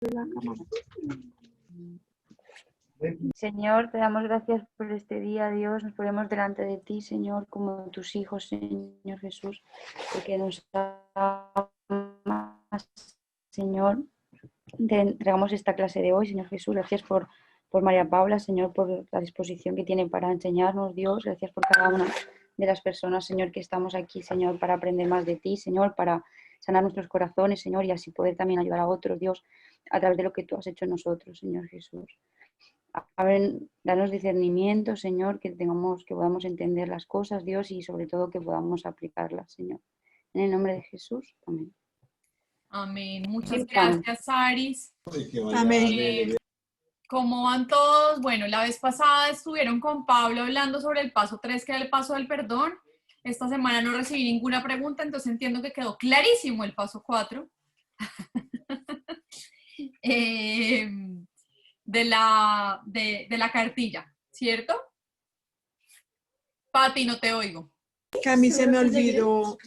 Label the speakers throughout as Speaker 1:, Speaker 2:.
Speaker 1: la cámara.
Speaker 2: Señor, te damos gracias por este día, Dios. Nos ponemos delante de ti, Señor, como tus hijos, Señor Jesús, porque nos amas, Señor. Te entregamos esta clase de hoy, Señor Jesús. Gracias por María Paula, Señor, por la disposición que tiene para enseñarnos, Dios. Gracias por cada una de las personas, Señor, que estamos aquí, Señor, para aprender más de ti, Señor, para sanar nuestros corazones, Señor, y así poder también ayudar a otros, Dios, a través de lo que tú has hecho en nosotros, Señor Jesús. Danos discernimiento, Señor, que podamos entender las cosas, Dios, y sobre todo que podamos aplicarlas, Señor. En el nombre de Jesús, amén.
Speaker 3: Amén. Muchas gracias, Aris.
Speaker 1: Amén.
Speaker 3: ¿Cómo van todos? Bueno, la vez pasada estuvieron con Pablo hablando sobre el paso 3, que era el paso del perdón. Esta semana no recibí ninguna pregunta, entonces entiendo que quedó clarísimo el paso 4. De la cartilla, ¿cierto? Pati, no te oigo.
Speaker 1: Que a mí se me olvidó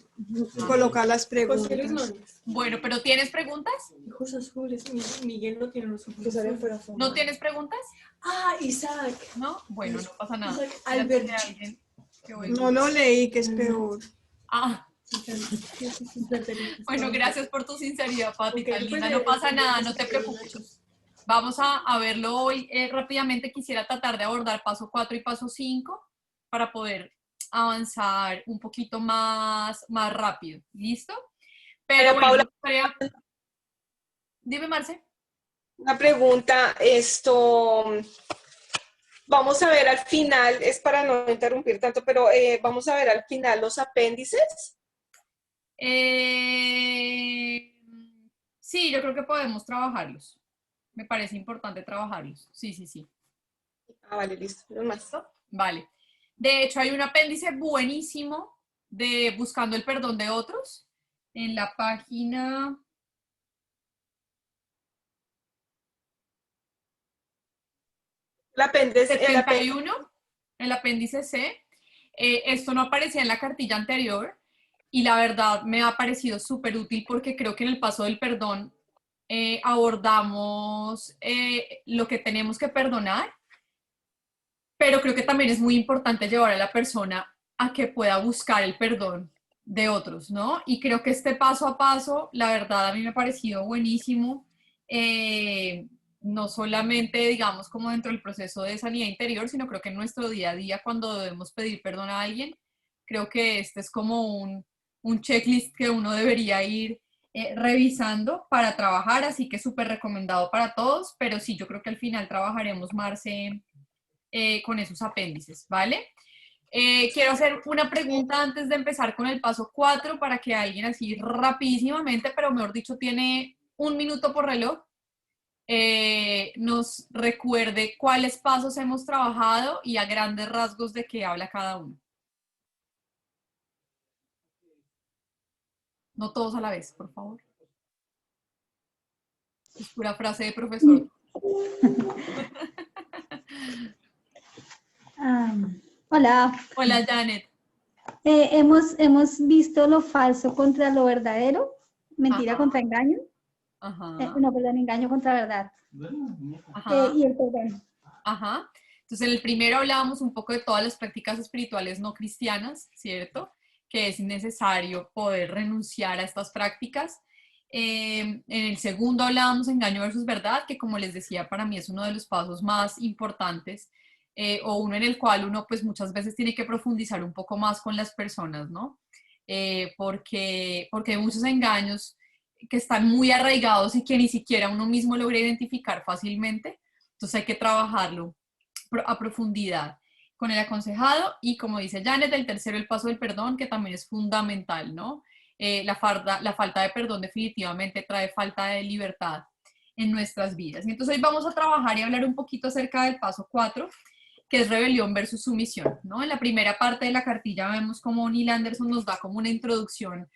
Speaker 1: colocar las preguntas.
Speaker 3: Bueno, pero ¿tienes preguntas?
Speaker 4: Ojos azules. Miguel no tiene los ojos azules.
Speaker 3: ¿No tienes preguntas?
Speaker 4: Ah, Isaac.
Speaker 3: ¿No? Bueno, no pasa nada.
Speaker 4: Isaac Albert.
Speaker 1: No lo leí, que es peor.
Speaker 3: Ah. Bueno, gracias por tu sinceridad, Pati, tan linda. No pasa nada, no te preocupes. Vamos a verlo hoy rápidamente. Quisiera tratar de abordar paso 4 y paso 5 para poder avanzar un poquito más rápido. ¿Listo? Pero bueno,
Speaker 5: Paula,
Speaker 3: dime, Marce.
Speaker 5: una pregunta, vamos a ver al final, es para no interrumpir tanto, pero vamos a ver al final los apéndices.
Speaker 3: Sí, yo creo que podemos trabajarlos. Me parece importante trabajarlos. Sí.
Speaker 5: Ah, vale, listo. No más.
Speaker 3: Vale. De hecho, hay un apéndice buenísimo de Buscando el perdón de otros en la página...
Speaker 5: El apéndice
Speaker 3: 71, el apéndice C. Esto no aparecía en la cartilla anterior y la verdad me ha parecido súper útil porque creo que en el paso del perdón abordamos lo que tenemos que perdonar, pero creo que también es muy importante llevar a la persona a que pueda buscar el perdón de otros, ¿no? Y creo que este paso a paso, la verdad, a mí me ha parecido buenísimo. No solamente, digamos, como dentro del proceso de sanidad interior, sino creo que en nuestro día a día, cuando debemos pedir perdón a alguien, creo que este es como un checklist que uno debería ir revisando para trabajar, así que súper recomendado para todos, pero sí, yo creo que al final trabajaremos, Marce, con esos apéndices, ¿vale? Quiero hacer una pregunta antes de empezar con el paso 4 para que alguien así rapidísimamente, pero mejor dicho, tiene 1 minuto por reloj, nos recuerde cuáles pasos hemos trabajado y a grandes rasgos de qué habla cada uno. No todos a la vez, por favor. Es pura frase de profesor.
Speaker 6: Hola.
Speaker 3: Hola, Janet.
Speaker 6: Hemos visto lo falso contra lo verdadero, mentira
Speaker 3: Ajá.
Speaker 6: contra engaño.
Speaker 3: Ajá.
Speaker 6: No, perdón, engaño contra verdad.
Speaker 3: Ajá.
Speaker 6: Y el perdón.
Speaker 3: Ajá. Entonces, en el primero hablábamos un poco de todas las prácticas espirituales no cristianas, ¿cierto? Que es necesario poder renunciar a estas prácticas. En el segundo hablábamos engaño versus verdad, que como les decía, para mí es uno de los pasos más importantes, o uno en el cual uno pues muchas veces tiene que profundizar un poco más con las personas, ¿no? Porque hay muchos engaños que están muy arraigados y que ni siquiera uno mismo logra identificar fácilmente. Entonces hay que trabajarlo a profundidad con el aconsejado y, como dice Janet, el tercero, el paso del perdón, que también es fundamental, ¿no? La falta de perdón definitivamente trae falta de libertad en nuestras vidas. Y entonces hoy vamos a trabajar y hablar un poquito acerca del paso 4, que es rebelión versus sumisión, ¿no? En la primera parte de la cartilla vemos cómo Neil Anderson nos da como una introducción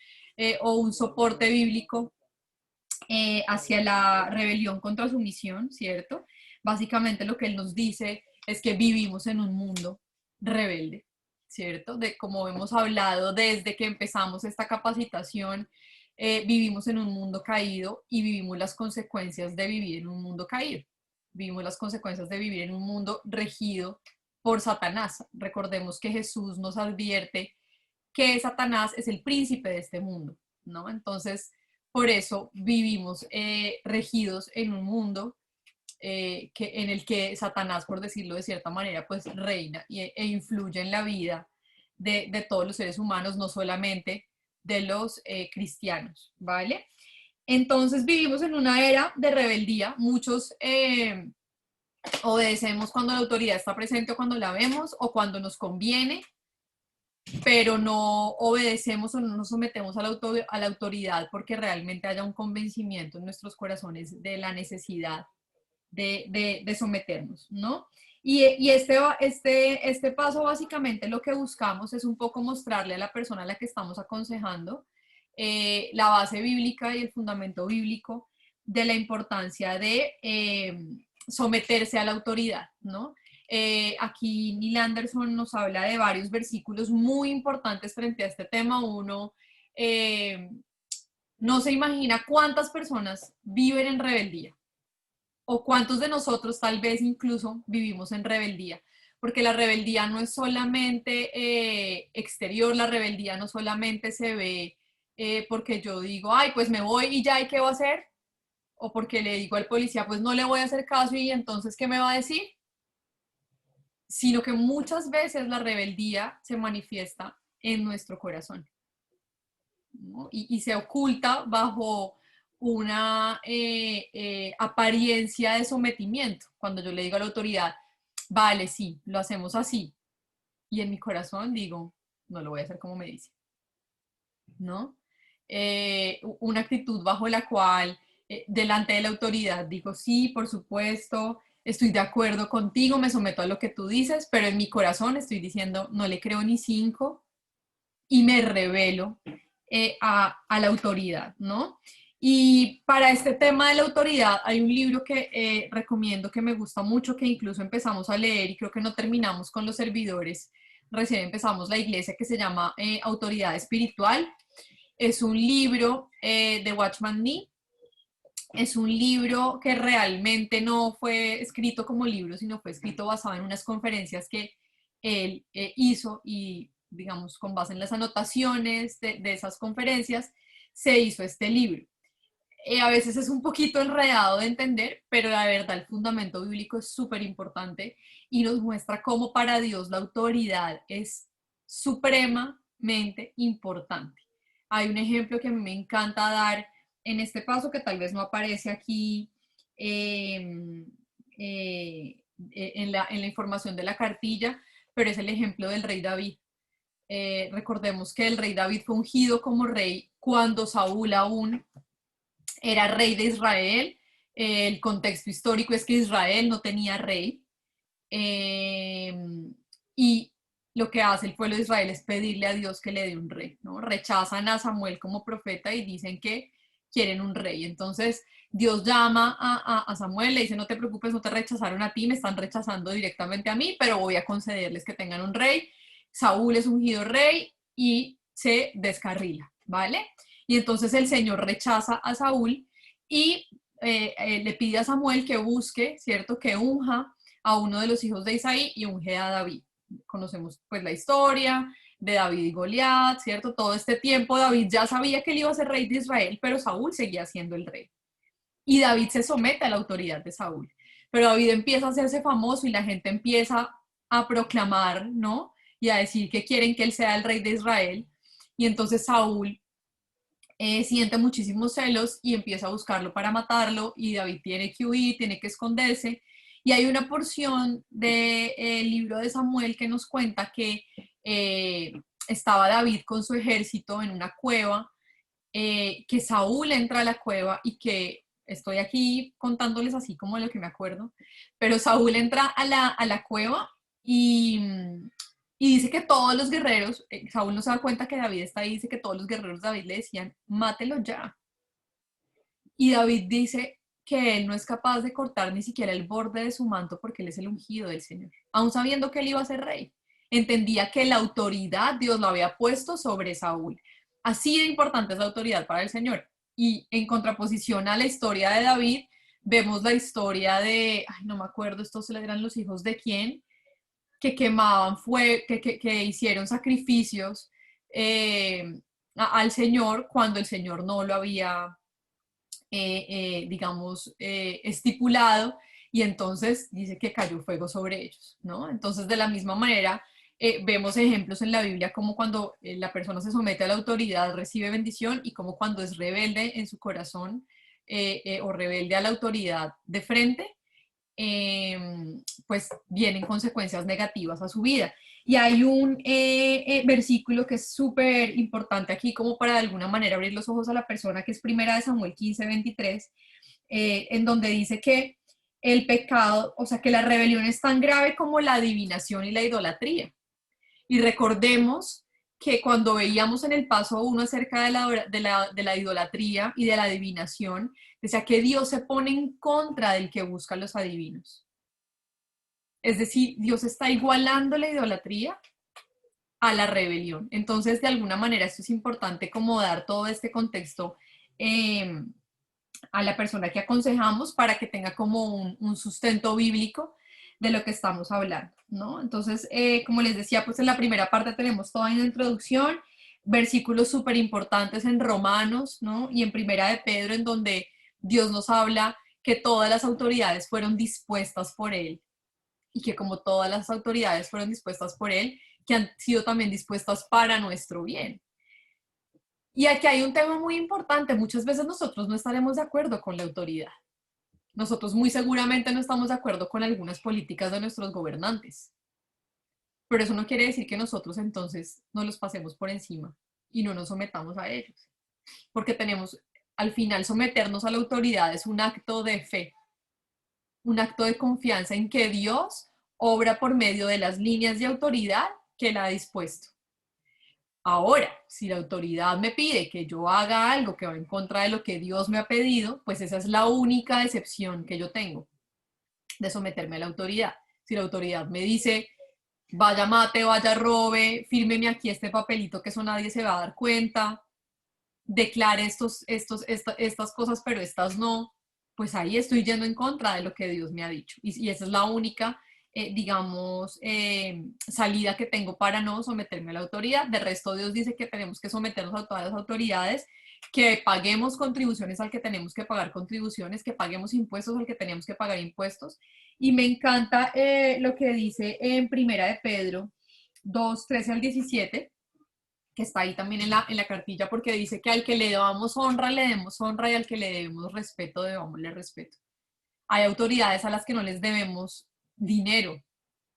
Speaker 3: o un soporte bíblico hacia la rebelión contra sumisión, ¿cierto? Básicamente lo que él nos dice es que vivimos en un mundo rebelde, ¿cierto? De como hemos hablado desde que empezamos esta capacitación, vivimos en un mundo caído y vivimos las consecuencias de vivir en un mundo caído. Vivimos las consecuencias de vivir en un mundo regido por Satanás. Recordemos que Jesús nos advierte que Satanás es el príncipe de este mundo, ¿no? Entonces, por eso vivimos regidos en un mundo en el que Satanás, por decirlo de cierta manera, pues reina e influye en la vida de todos los seres humanos, no solamente de los cristianos, ¿vale? Entonces vivimos en una era de rebeldía. Muchos obedecemos cuando la autoridad está presente o cuando la vemos o cuando nos conviene, pero no obedecemos o no nos sometemos a la autoridad porque realmente haya un convencimiento en nuestros corazones de la necesidad de someternos, ¿no? Y este paso básicamente lo que buscamos es un poco mostrarle a la persona a la que estamos aconsejando la base bíblica y el fundamento bíblico de la importancia de someterse a la autoridad, ¿no? Aquí Neil Anderson nos habla de varios versículos muy importantes frente a este tema. Uno, no se imagina cuántas personas viven en rebeldía o cuántos de nosotros tal vez incluso vivimos en rebeldía, porque la rebeldía no es solamente exterior, la rebeldía no solamente se ve porque yo digo, ay, pues me voy y ya, ¿y qué voy a hacer? O porque le digo al policía, pues no le voy a hacer caso y entonces, ¿qué me va a decir? Sino que muchas veces la rebeldía se manifiesta en nuestro corazón, ¿no? Y se oculta bajo una apariencia de sometimiento. Cuando yo le digo a la autoridad, vale, sí, lo hacemos así, y en mi corazón digo, no lo voy a hacer como me dice, ¿no? Una actitud bajo la cual delante de la autoridad digo, sí, por supuesto, estoy de acuerdo contigo, me someto a lo que tú dices, pero en mi corazón estoy diciendo, no le creo ni 5 y me rebelo a la autoridad, ¿no? Y para este tema de la autoridad hay un libro que recomiendo, que me gusta mucho, que incluso empezamos a leer y creo que no terminamos con los servidores, recién empezamos la iglesia, que se llama Autoridad Espiritual. Es un libro de Watchman Nee. Es un libro que realmente no fue escrito como libro, sino fue escrito basado en unas conferencias que él hizo y, digamos, con base en las anotaciones de esas conferencias, se hizo este libro. A veces es un poquito enredado de entender, pero la verdad el fundamento bíblico es súper importante y nos muestra cómo para Dios la autoridad es supremamente importante. Hay un ejemplo que a mí me encanta dar en este paso, que tal vez no aparece aquí en la información de la cartilla, pero es el ejemplo del rey David. Recordemos que el rey David fue ungido como rey cuando Saúl aún era rey de Israel. El contexto histórico es que Israel no tenía rey. Y lo que hace el pueblo de Israel es pedirle a Dios que le dé un rey, ¿no? Rechazan a Samuel como profeta y dicen que quieren un rey. Entonces Dios llama a Samuel, le dice, no te preocupes, no te rechazaron a ti, me están rechazando directamente a mí, pero voy a concederles que tengan un rey. Saúl es ungido rey y se descarrila, ¿vale? Y entonces el Señor rechaza a Saúl y le pide a Samuel que busque, ¿cierto? Que unja a uno de los hijos de Isaí y unge a David. Conocemos pues la historia de David y Goliat, ¿cierto? Todo este tiempo David ya sabía que él iba a ser rey de Israel, pero Saúl seguía siendo el rey. Y David se somete a la autoridad de Saúl. Pero David empieza a hacerse famoso y la gente empieza a proclamar, ¿no? Y a decir que quieren que él sea el rey de Israel. Y entonces Saúl siente muchísimos celos y empieza a buscarlo para matarlo, y David tiene que huir, tiene que esconderse. Y hay una porción del libro de Samuel que nos cuenta que estaba David con su ejército en una cueva, que Saúl entra a la cueva y que, estoy aquí contándoles así como lo que me acuerdo, pero Saúl entra a la cueva y dice que todos los guerreros, Saúl no se da cuenta que David está ahí, dice que todos los guerreros de David le decían, mátelo ya. Y David dice que él no es capaz de cortar ni siquiera el borde de su manto porque él es el ungido del Señor, aún sabiendo que él iba a ser rey. Entendía que la autoridad Dios lo había puesto sobre Saúl. Así de importante es la autoridad para el Señor. Y en contraposición a la historia de David, vemos la historia de, ay, no me acuerdo, estos eran los hijos de quién, que quemaban fuego, que hicieron sacrificios al Señor cuando el Señor no lo había, digamos, estipulado, y entonces dice que cayó fuego sobre ellos, ¿no? Entonces, de la misma manera, vemos ejemplos en la Biblia como cuando la persona se somete a la autoridad recibe bendición, y como cuando es rebelde en su corazón o rebelde a la autoridad de frente, pues vienen consecuencias negativas a su vida. Y hay un versículo que es súper importante aquí como para de alguna manera abrir los ojos a la persona, que es Primera de Samuel 15:23, en donde dice que el pecado, o sea, que la rebelión es tan grave como la adivinación y la idolatría. Y recordemos que cuando veíamos en el paso 1 acerca de la idolatría y de la adivinación, decía que Dios se pone en contra del que busca los adivinos. Es decir, Dios está igualando la idolatría a la rebelión. Entonces, de alguna manera, esto es importante como dar todo este contexto a la persona que aconsejamos para que tenga como un sustento bíblico de lo que estamos hablando, ¿no? Entonces, como les decía, pues en la primera parte tenemos toda una introducción, versículos súper importantes en Romanos, ¿no? Y en Primera de Pedro, en donde Dios nos habla que todas las autoridades fueron dispuestas por Él, y que como todas las autoridades fueron dispuestas por Él, que han sido también dispuestas para nuestro bien. Y aquí hay un tema muy importante, muchas veces nosotros no estaremos de acuerdo con la autoridad. Nosotros muy seguramente no estamos de acuerdo con algunas políticas de nuestros gobernantes, pero eso no quiere decir que nosotros entonces no los pasemos por encima y no nos sometamos a ellos, porque tenemos, al final, someternos a la autoridad es un acto de fe, un acto de confianza en que Dios obra por medio de las líneas de autoridad que Él ha dispuesto. Ahora, si la autoridad me pide que yo haga algo que va en contra de lo que Dios me ha pedido, pues esa es la única excepción que yo tengo de someterme a la autoridad. Si la autoridad me dice, vaya mate, vaya robe, fírmeme aquí este papelito que eso nadie se va a dar cuenta, declare estas cosas, pero estas no, pues ahí estoy yendo en contra de lo que Dios me ha dicho. Y esa es la única, digamos, salida que tengo para no someterme a la autoridad. De resto, Dios dice que tenemos que someternos a todas las autoridades, que paguemos contribuciones al que tenemos que pagar contribuciones, que paguemos impuestos al que tenemos que pagar impuestos. Y me encanta lo que dice en Primera de Pedro 2:13-17, que está ahí también en la cartilla, porque dice que al que le damos honra, le demos honra, y al que le debemos respeto, debámosle respeto. Hay autoridades a las que no les debemos dinero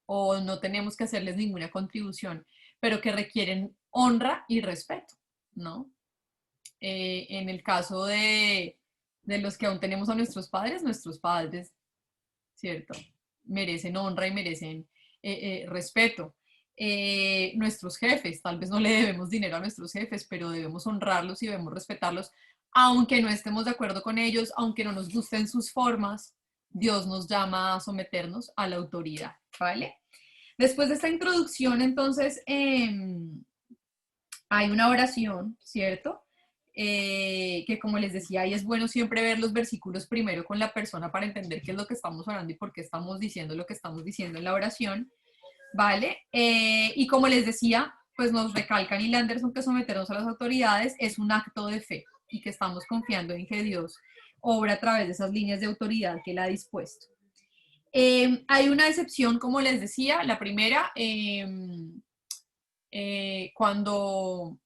Speaker 3: o no tenemos que hacerles ninguna contribución, pero que requieren honra y respeto, ¿no? En el caso de los que aún tenemos a nuestros padres, ¿cierto? Merecen honra y merecen respeto. Nuestros jefes, tal vez no le debemos dinero a nuestros jefes, pero debemos honrarlos y debemos respetarlos, aunque no estemos de acuerdo con ellos, aunque no nos gusten sus formas. Dios nos llama a someternos a la autoridad, ¿vale? Después de esta introducción, entonces, hay una oración, ¿cierto? Que como les decía, ahí es bueno siempre ver los versículos primero con la persona para entender qué es lo que estamos orando y por qué estamos diciendo lo que estamos diciendo en la oración, ¿vale? Y como les decía, pues nos recalca Neil Anderson que someternos a las autoridades es un acto de fe y que estamos confiando en que Dios obra a través de esas líneas de autoridad que Él ha dispuesto. Hay una excepción, como les decía, la primera, cuando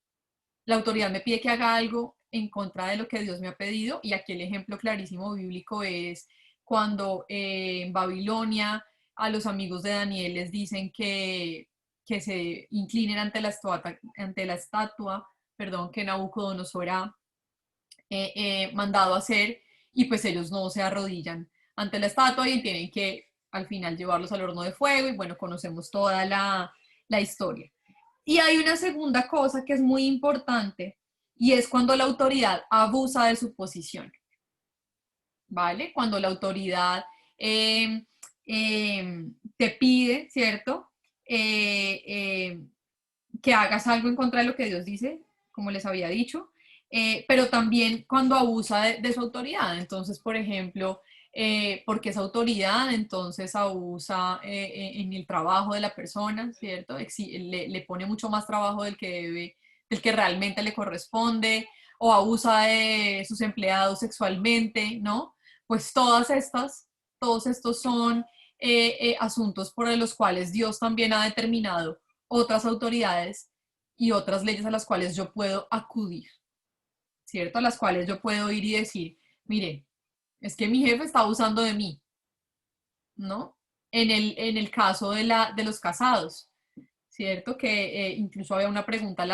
Speaker 3: la autoridad me pide que haga algo en contra de lo que Dios me ha pedido, y aquí el ejemplo clarísimo bíblico es cuando en Babilonia a los amigos de Daniel les dicen que se inclinen ante la estatua, perdón, que Nabucodonosor ha mandado hacer, y pues ellos no se arrodillan ante la estatua y tienen que al final llevarlos al horno de fuego, y bueno, conocemos toda la historia. Y hay una segunda cosa que es muy importante, y es cuando la autoridad abusa de su posición, ¿vale? Cuando la autoridad te pide, ¿cierto? Que hagas algo en contra de lo que Dios dice, como les había dicho, pero también cuando abusa de su autoridad. Entonces, por ejemplo, porque es autoridad, entonces abusa en el trabajo de la persona, ¿cierto? Le pone mucho más trabajo del que debe, del que realmente le corresponde, o abusa de sus empleados sexualmente, ¿no? Pues todos estos son asuntos por los cuales Dios también ha determinado otras autoridades y otras leyes a las cuales yo puedo acudir, ¿cierto? A las cuales yo puedo ir y decir, mire, es que mi jefe está abusando de mí, ¿no? En el caso de los casados, ¿cierto? Que incluso había una pregunta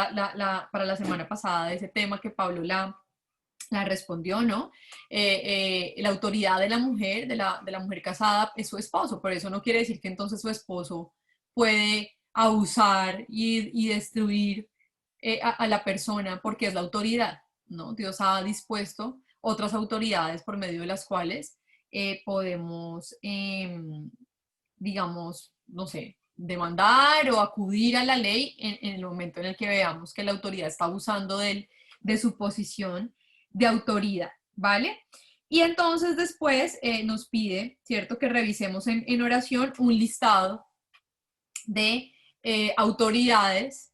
Speaker 3: para la semana pasada de ese tema que Pablo la respondió, ¿no? La autoridad de la mujer, de la mujer casada, es su esposo, pero eso no quiere decir que entonces su esposo puede abusar y destruir a la persona porque es la autoridad, ¿no? Dios ha dispuesto otras autoridades por medio de las cuales podemos, digamos, no sé, demandar o acudir a la ley en el momento en el que veamos que la autoridad está abusando de su posición de autoridad, ¿vale? Y entonces después nos pide, ¿cierto?, que revisemos en oración un listado de autoridades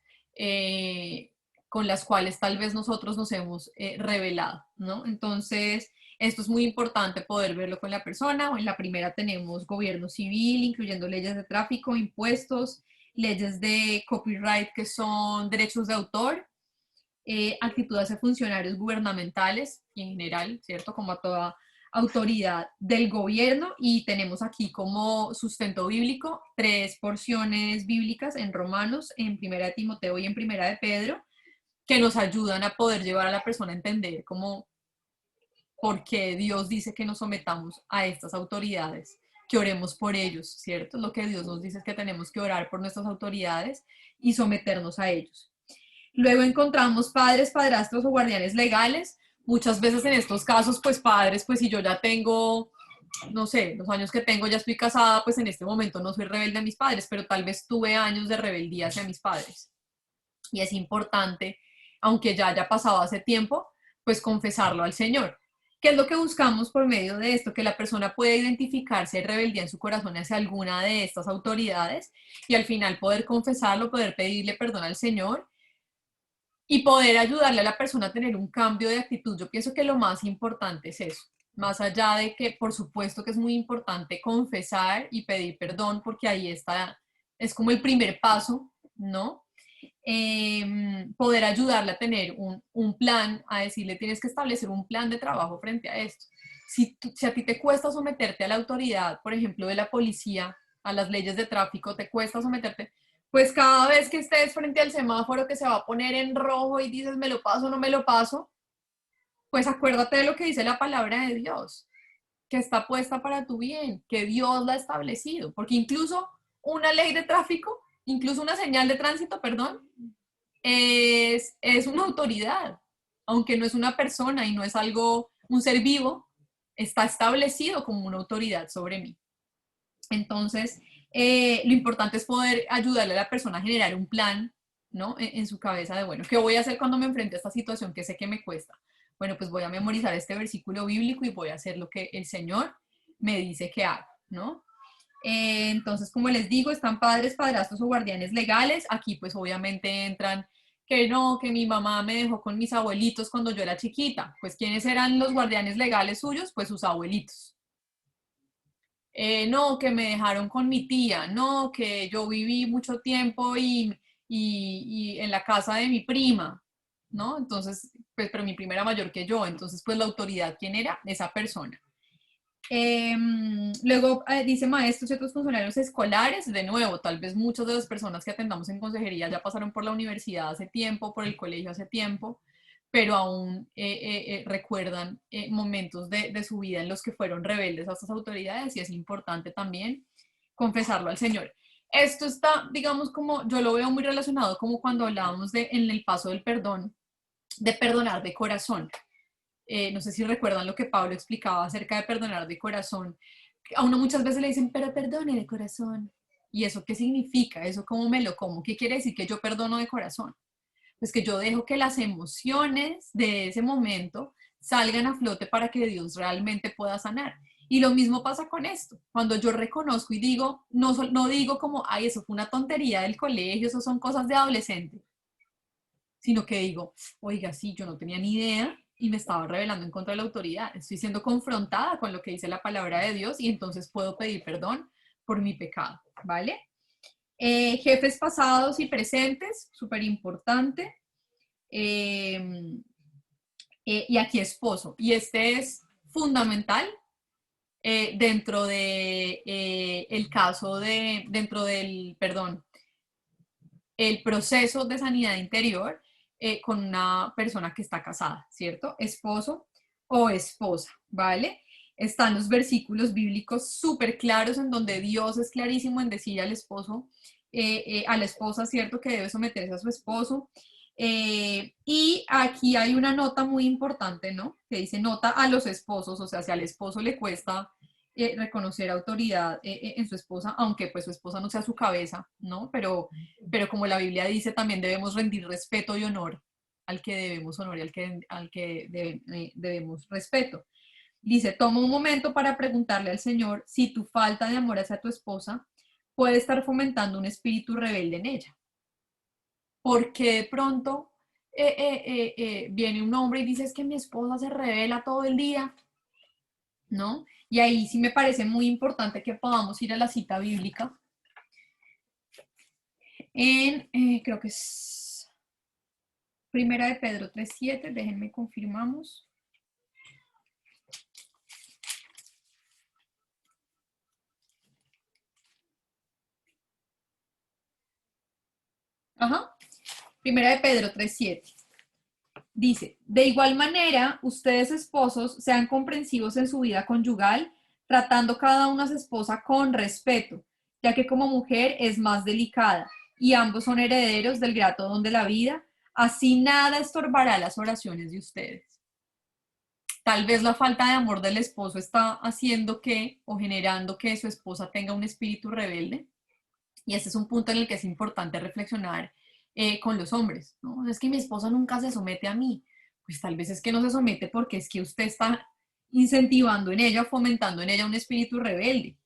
Speaker 3: con las cuales tal vez nosotros nos hemos revelado, ¿no? Entonces, esto es muy importante poder verlo con la persona. En la primera tenemos gobierno civil, incluyendo leyes de tráfico, impuestos, leyes de copyright, que son derechos de autor, actitud hacia funcionarios gubernamentales y en general, ¿cierto? Como a toda autoridad del gobierno. Y tenemos aquí como sustento bíblico 3 porciones bíblicas en Romanos, en Primera de Timoteo y en Primera de Pedro, que nos ayudan a poder llevar a la persona a entender cómo, por qué Dios dice que nos sometamos a estas autoridades, que oremos por ellos, ¿cierto? Lo que Dios nos dice es que tenemos que orar por nuestras autoridades y someternos a ellos. Luego encontramos padres, padrastros o guardianes legales. Muchas veces en estos casos, pues padres, pues si yo ya tengo, no sé, los años que tengo, ya estoy casada, pues en este momento no soy rebelde a mis padres, pero tal vez tuve años de rebeldía hacia mis padres. Y es importante, aunque ya haya pasado hace tiempo, pues confesarlo al Señor. ¿Qué es lo que buscamos por medio de esto? Que la persona pueda identificarse rebeldía en su corazón hacia alguna de estas autoridades y al final poder confesarlo, poder pedirle perdón al Señor y poder ayudarle a la persona a tener un cambio de actitud. Yo pienso que lo más importante es eso, más allá de que por supuesto que es muy importante confesar y pedir perdón, porque ahí está, es como el primer paso, ¿no? Poder ayudarle a tener un plan, a decirle tienes que establecer un plan de trabajo frente a esto. Si a ti te cuesta someterte a la autoridad, por ejemplo, de la policía, a las leyes de tráfico, te cuesta someterte, pues cada vez que estés frente al semáforo que se va a poner en rojo y dices me lo paso o no me lo paso, pues acuérdate de lo que dice la palabra de Dios, que está puesta para tu bien, que Dios la ha establecido, porque incluso una ley de tráfico, incluso una señal de tránsito, perdón, es una autoridad, aunque no es una persona y no es algo, un ser vivo, está establecido como una autoridad sobre mí. Entonces, lo importante es poder ayudarle a la persona a generar un plan, ¿no? En su cabeza de, bueno, ¿qué voy a hacer cuando me enfrente a esta situación que sé que me cuesta? Bueno, pues voy a memorizar este versículo bíblico y voy a hacer lo que el Señor me dice que haga, ¿no? Entonces, como les digo, están padres, padrastros o guardianes legales. Aquí pues obviamente entran que no, que mi mamá me dejó con mis abuelitos cuando yo era chiquita. Pues ¿quiénes eran los guardianes legales suyos? Pues sus abuelitos. No, que me dejaron con mi tía, no, que yo viví mucho tiempo y en la casa de mi prima, ¿no? Entonces, pues, pero mi prima era mayor que yo, entonces, pues la autoridad, ¿quién era? Esa persona. Luego dice maestros y otros funcionarios escolares, de nuevo, tal vez muchas de las personas que atendamos en consejería ya pasaron por la universidad hace tiempo, por el colegio hace tiempo, pero aún recuerdan momentos de su vida en los que fueron rebeldes a estas autoridades y es importante también confesarlo al Señor. Esto está, digamos, como yo lo veo muy relacionado como cuando hablábamos en el paso del perdón, de perdonar de corazón. No sé si recuerdan lo que Pablo explicaba acerca de perdonar de corazón. A uno muchas veces le dicen, pero perdone de corazón. ¿Y eso qué significa? ¿Eso cómo me lo como? ¿Qué quiere decir que yo perdono de corazón? Pues que yo dejo que las emociones de ese momento salgan a flote para que Dios realmente pueda sanar. Y lo mismo pasa con esto. Cuando yo reconozco y digo, no digo como, ay, eso fue una tontería del colegio, eso son cosas de adolescente, sino que digo, oiga, sí, yo no tenía ni idea y me estaba rebelando en contra de la autoridad. Estoy siendo confrontada con lo que dice la palabra de Dios y entonces puedo pedir perdón por mi pecado, ¿vale? Jefes pasados y presentes, súper importante. Y aquí esposo. Y este es fundamental dentro de el caso de, dentro del, perdón, el proceso de sanidad interior con una persona que está casada, ¿cierto? Esposo o esposa, ¿vale? Están los versículos bíblicos súper claros en donde Dios es clarísimo en decir al esposo, a la esposa, ¿cierto? Que debe someterse a su esposo. Y aquí hay una nota muy importante, ¿no? Que dice nota a los esposos, o sea, si al esposo le cuesta reconocer autoridad en su esposa, aunque pues su esposa no sea su cabeza, ¿no? Pero como la Biblia dice, también debemos rendir respeto y honor al que debemos honor y al que debemos respeto. Dice, toma un momento para preguntarle al Señor si tu falta de amor hacia tu esposa puede estar fomentando un espíritu rebelde en ella. Porque de pronto viene un hombre y dice, es que mi esposa se revela todo el día, ¿no? Y ahí sí me parece muy importante que podamos ir a la cita bíblica en, creo que es Primera de Pedro 3:7, déjenme confirmamos. Ajá, Primera de Pedro 3:7. Dice, de igual manera, ustedes esposos sean comprensivos en su vida conyugal, tratando cada uno a su esposa con respeto, ya que como mujer es más delicada y ambos son herederos del grato don de la vida, así nada estorbará las oraciones de ustedes. Tal vez la falta de amor del esposo está haciendo que o generando que su esposa tenga un espíritu rebelde. Y este es un punto en el que es importante reflexionar con los hombres, ¿no? Es que mi esposa nunca se somete a mí. Pues tal vez es que no se somete porque es que usted está incentivando en ella, fomentando en ella un espíritu rebelde,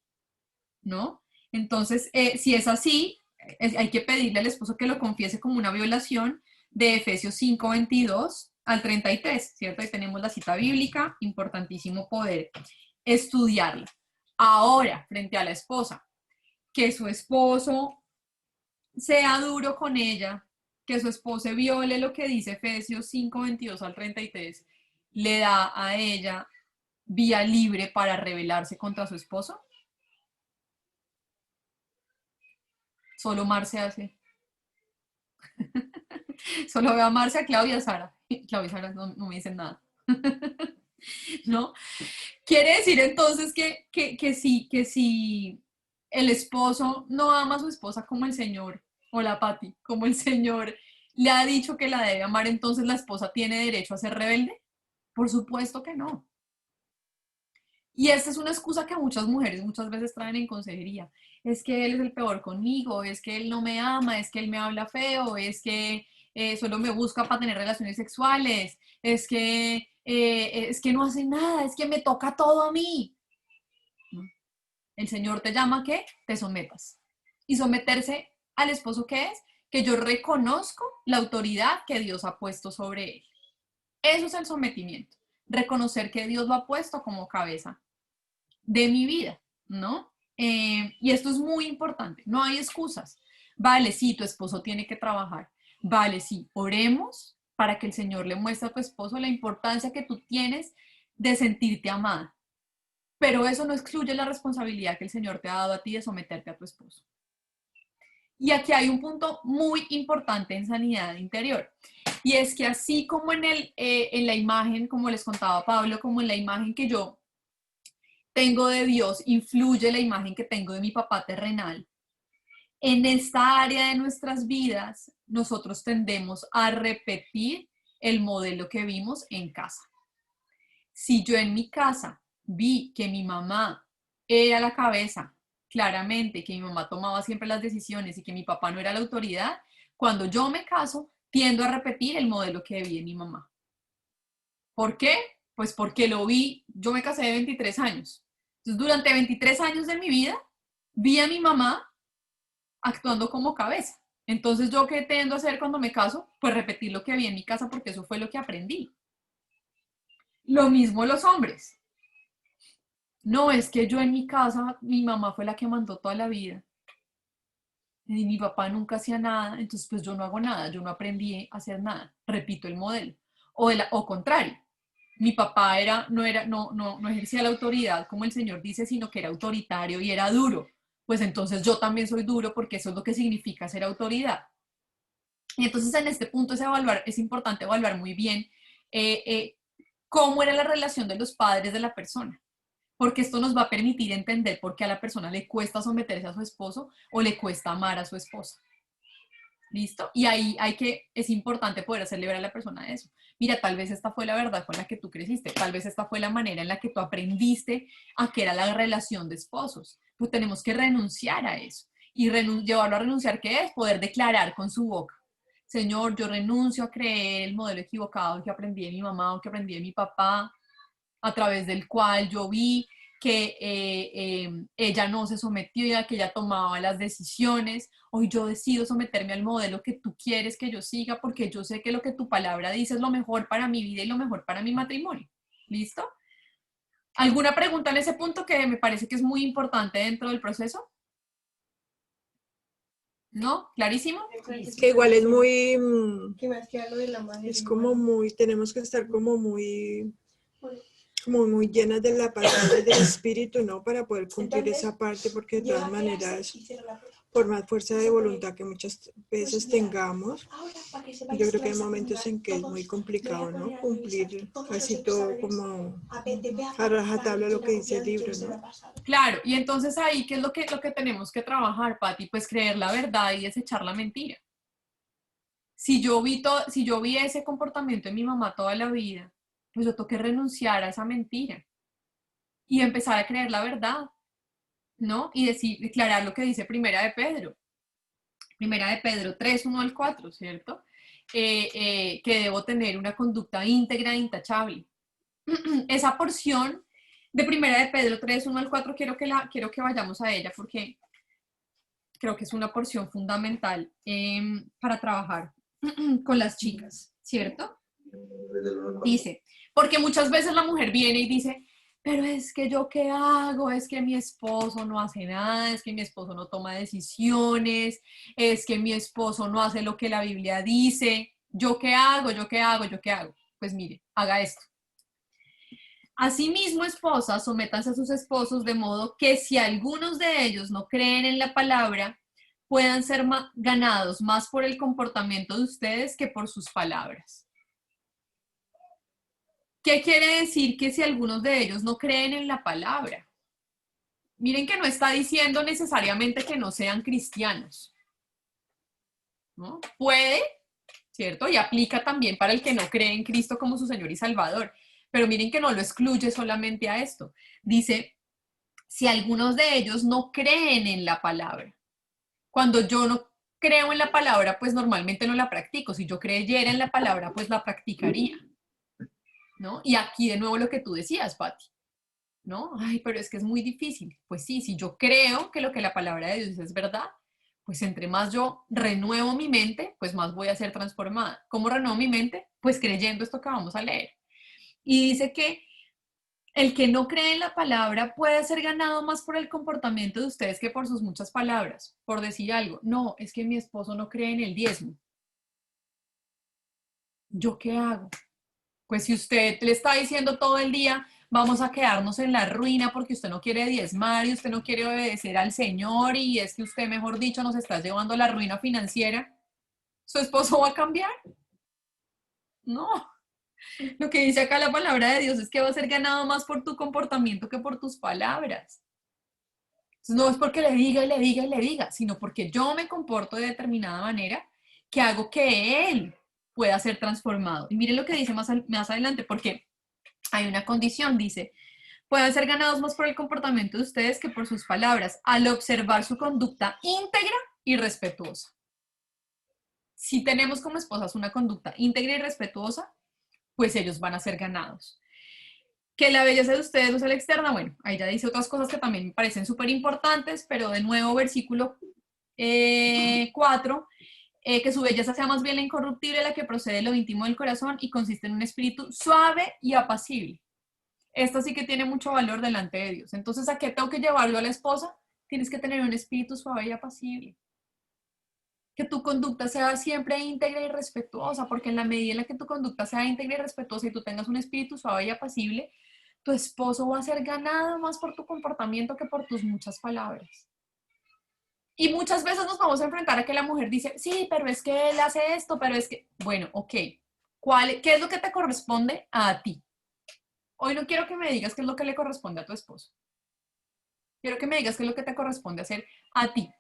Speaker 3: ¿no? Entonces, si es así, hay que pedirle al esposo que lo confiese como una violación de Efesios 5:22 al 33, ¿cierto? Ahí tenemos la cita bíblica, importantísimo poder estudiarla. Ahora, frente a la esposa, que su esposo sea duro con ella, que su esposo viole lo que dice Efesios 5:22 al 33, le da a ella vía libre para rebelarse contra su esposo. Solo Marce hace. Solo veo a Marce, a Claudia, a Sara. Claudia y Sara no me dicen nada. ¿No? Quiere decir entonces que si el esposo no ama a su esposa como el Señor, o la Pati, como el Señor le ha dicho que la debe amar, entonces la esposa tiene derecho a ser rebelde. Por supuesto que no. Y esta es una excusa que muchas mujeres muchas veces traen en consejería. Es que él es el peor conmigo, es que él no me ama, es que él me habla feo, es que solo me busca para tener relaciones sexuales, es que no hace nada, es que me toca todo a mí. El Señor te llama a que te sometas. Y someterse al esposo, ¿qué es? Que yo reconozco la autoridad que Dios ha puesto sobre él. Eso es el sometimiento. Reconocer que Dios lo ha puesto como cabeza de mi vida, ¿no? Y esto es muy importante. No hay excusas. Vale, sí, tu esposo tiene que trabajar. Vale, sí, oremos para que el Señor le muestre a tu esposo la importancia que tú tienes de sentirte amada. Pero eso no excluye la responsabilidad que el Señor te ha dado a ti de someterte a tu esposo. Y aquí hay un punto muy importante en sanidad interior. Y es que así como en la imagen, como les contaba Pablo, como en la imagen que yo tengo de Dios, influye la imagen que tengo de mi papá terrenal. En esta área de nuestras vidas, nosotros tendemos a repetir el modelo que vimos en casa. Si yo en mi casa vi que mi mamá era la cabeza, claramente, que mi mamá tomaba siempre las decisiones y que mi papá no era la autoridad, cuando yo me caso, tiendo a repetir el modelo que vi en mi mamá. ¿Por qué? Pues porque lo vi, yo me casé de 23 años. Entonces, durante 23 años de mi vida, vi a mi mamá actuando como cabeza. Entonces, ¿yo qué tiendo a hacer cuando me caso? Pues repetir lo que vi en mi casa porque eso fue lo que aprendí. Lo mismo los hombres. No, es que yo en mi casa, mi mamá fue la que mandó toda la vida. Y mi papá nunca hacía nada, entonces pues yo no hago nada, yo no aprendí a hacer nada. Repito el modelo. O contrario, mi papá no ejercía la autoridad como el Señor dice, sino que era autoritario y era duro. Pues entonces yo también soy duro porque eso es lo que significa ser autoridad. Y entonces en este punto es importante evaluar muy bien cómo era la relación de los padres de la persona. Porque esto nos va a permitir entender por qué a la persona le cuesta someterse a su esposo o le cuesta amar a su esposa. ¿Listo? Y ahí es importante poder hacerle ver a la persona eso. Mira, tal vez esta fue la verdad con la que tú creciste, tal vez esta fue la manera en la que tú aprendiste a que era la relación de esposos. Pues tenemos que renunciar a eso. Y llevarlo a renunciar, ¿qué es? Poder declarar con su boca. Señor, yo renuncio a creer el modelo equivocado que aprendí de mi mamá o que aprendí de mi papá, a través del cual yo vi que ella no se sometía, que ella tomaba las decisiones. Hoy yo decido someterme al modelo que tú quieres que yo siga porque yo sé que lo que tu palabra dice es lo mejor para mi vida y lo mejor para mi matrimonio. ¿Listo? ¿Alguna pregunta en ese punto que me parece que es muy importante dentro del proceso? ¿No? ¿Clarísimo?
Speaker 1: Que igual es muy,
Speaker 4: ¿Qué más queda lo de la madre?
Speaker 1: es como muy, tenemos que estar como muy llenas de la palabra y del espíritu, ¿no? Para poder cumplir esa parte, porque de todas maneras, por más fuerza de voluntad que muchas veces tengamos, yo creo que hay momentos en que es muy complicado, ¿no? Cumplir casi todo como a rajatabla lo que dice el libro, ¿no?
Speaker 3: Claro, y entonces ahí, ¿qué es lo que tenemos que trabajar, Pati? Pues creer la verdad y desechar la mentira. Si yo vi ese comportamiento en mi mamá toda la vida, pues yo tengo que renunciar a esa mentira y empezar a creer la verdad, ¿no? Y declarar lo que dice Primera de Pedro 3, 1 al 4, ¿cierto? Que debo tener una conducta íntegra e intachable. Esa porción de Primera de Pedro 3, 1 al 4, quiero que vayamos a ella porque creo que es una porción fundamental para trabajar con las chicas, ¿cierto? Dice, porque muchas veces la mujer viene y dice, pero es que yo qué hago, es que mi esposo no hace nada, es que mi esposo no toma decisiones, es que mi esposo no hace lo que la Biblia dice, yo qué hago. Pues mire, haga esto. Asimismo, esposas, sométanse a sus esposos de modo que si algunos de ellos no creen en la palabra, puedan ser ganados más por el comportamiento de ustedes que por sus palabras. ¿Qué quiere decir que si algunos de ellos no creen en la palabra? Miren que no está diciendo necesariamente que no sean cristianos, ¿no? Puede, ¿cierto? Y aplica también para el que no cree en Cristo como su Señor y Salvador. Pero miren que no lo excluye solamente a esto. Dice, si algunos de ellos no creen en la palabra. Cuando yo no creo en la palabra, pues normalmente no la practico. Si yo creyera en la palabra, pues la practicaría, ¿no? Y aquí de nuevo lo que tú decías, Pati, ¿no? Ay, pero es que es muy difícil. Pues sí, si yo creo que lo que la palabra de Dios dice es verdad, pues entre más yo renuevo mi mente, pues más voy a ser transformada. ¿Cómo renuevo mi mente? Pues creyendo esto que vamos a leer. Y dice que el que no cree en la palabra puede ser ganado más por el comportamiento de ustedes que por sus muchas palabras. Por decir algo, no, es que mi esposo no cree en el diezmo. ¿Yo qué hago? Pues si usted le está diciendo todo el día, vamos a quedarnos en la ruina porque usted no quiere diezmar y usted no quiere obedecer al Señor y es que usted, mejor dicho, nos está llevando a la ruina financiera, ¿su esposo va a cambiar? No. Lo que dice acá la palabra de Dios es que va a ser ganado más por tu comportamiento que por tus palabras. Entonces, no es porque le diga, sino porque yo me comporto de determinada manera que hago que él pueda ser transformado. Y miren lo que dice más adelante, porque hay una condición, dice, pueden ser ganados más por el comportamiento de ustedes que por sus palabras, al observar su conducta íntegra y respetuosa. si tenemos como esposas una conducta íntegra y respetuosa, pues ellos van a ser ganados. Que la belleza de ustedes no sea la externa, bueno, ahí ya dice otras cosas que también me parecen súper importantes, pero de nuevo versículo 4, que su belleza sea más bien la incorruptible, la que procede de lo íntimo del corazón y consiste en un espíritu suave y apacible. Esto sí que tiene mucho valor delante de Dios. Entonces, ¿a qué tengo que llevarlo a la esposa? Tienes que tener un espíritu suave y apacible. Que tu conducta sea siempre íntegra y respetuosa, porque en la medida en la que tu conducta sea íntegra y respetuosa y tú tengas un espíritu suave y apacible, tu esposo va a ser ganado más por tu comportamiento que por tus muchas palabras. Y muchas veces nos vamos a enfrentar a que la mujer dice, sí, pero es que él hace esto, pero es que, bueno, ok, ¿qué es lo que te corresponde a ti? Hoy no quiero que me digas qué es lo que le corresponde a tu esposo. Quiero que me digas qué es lo que te corresponde hacer a ti,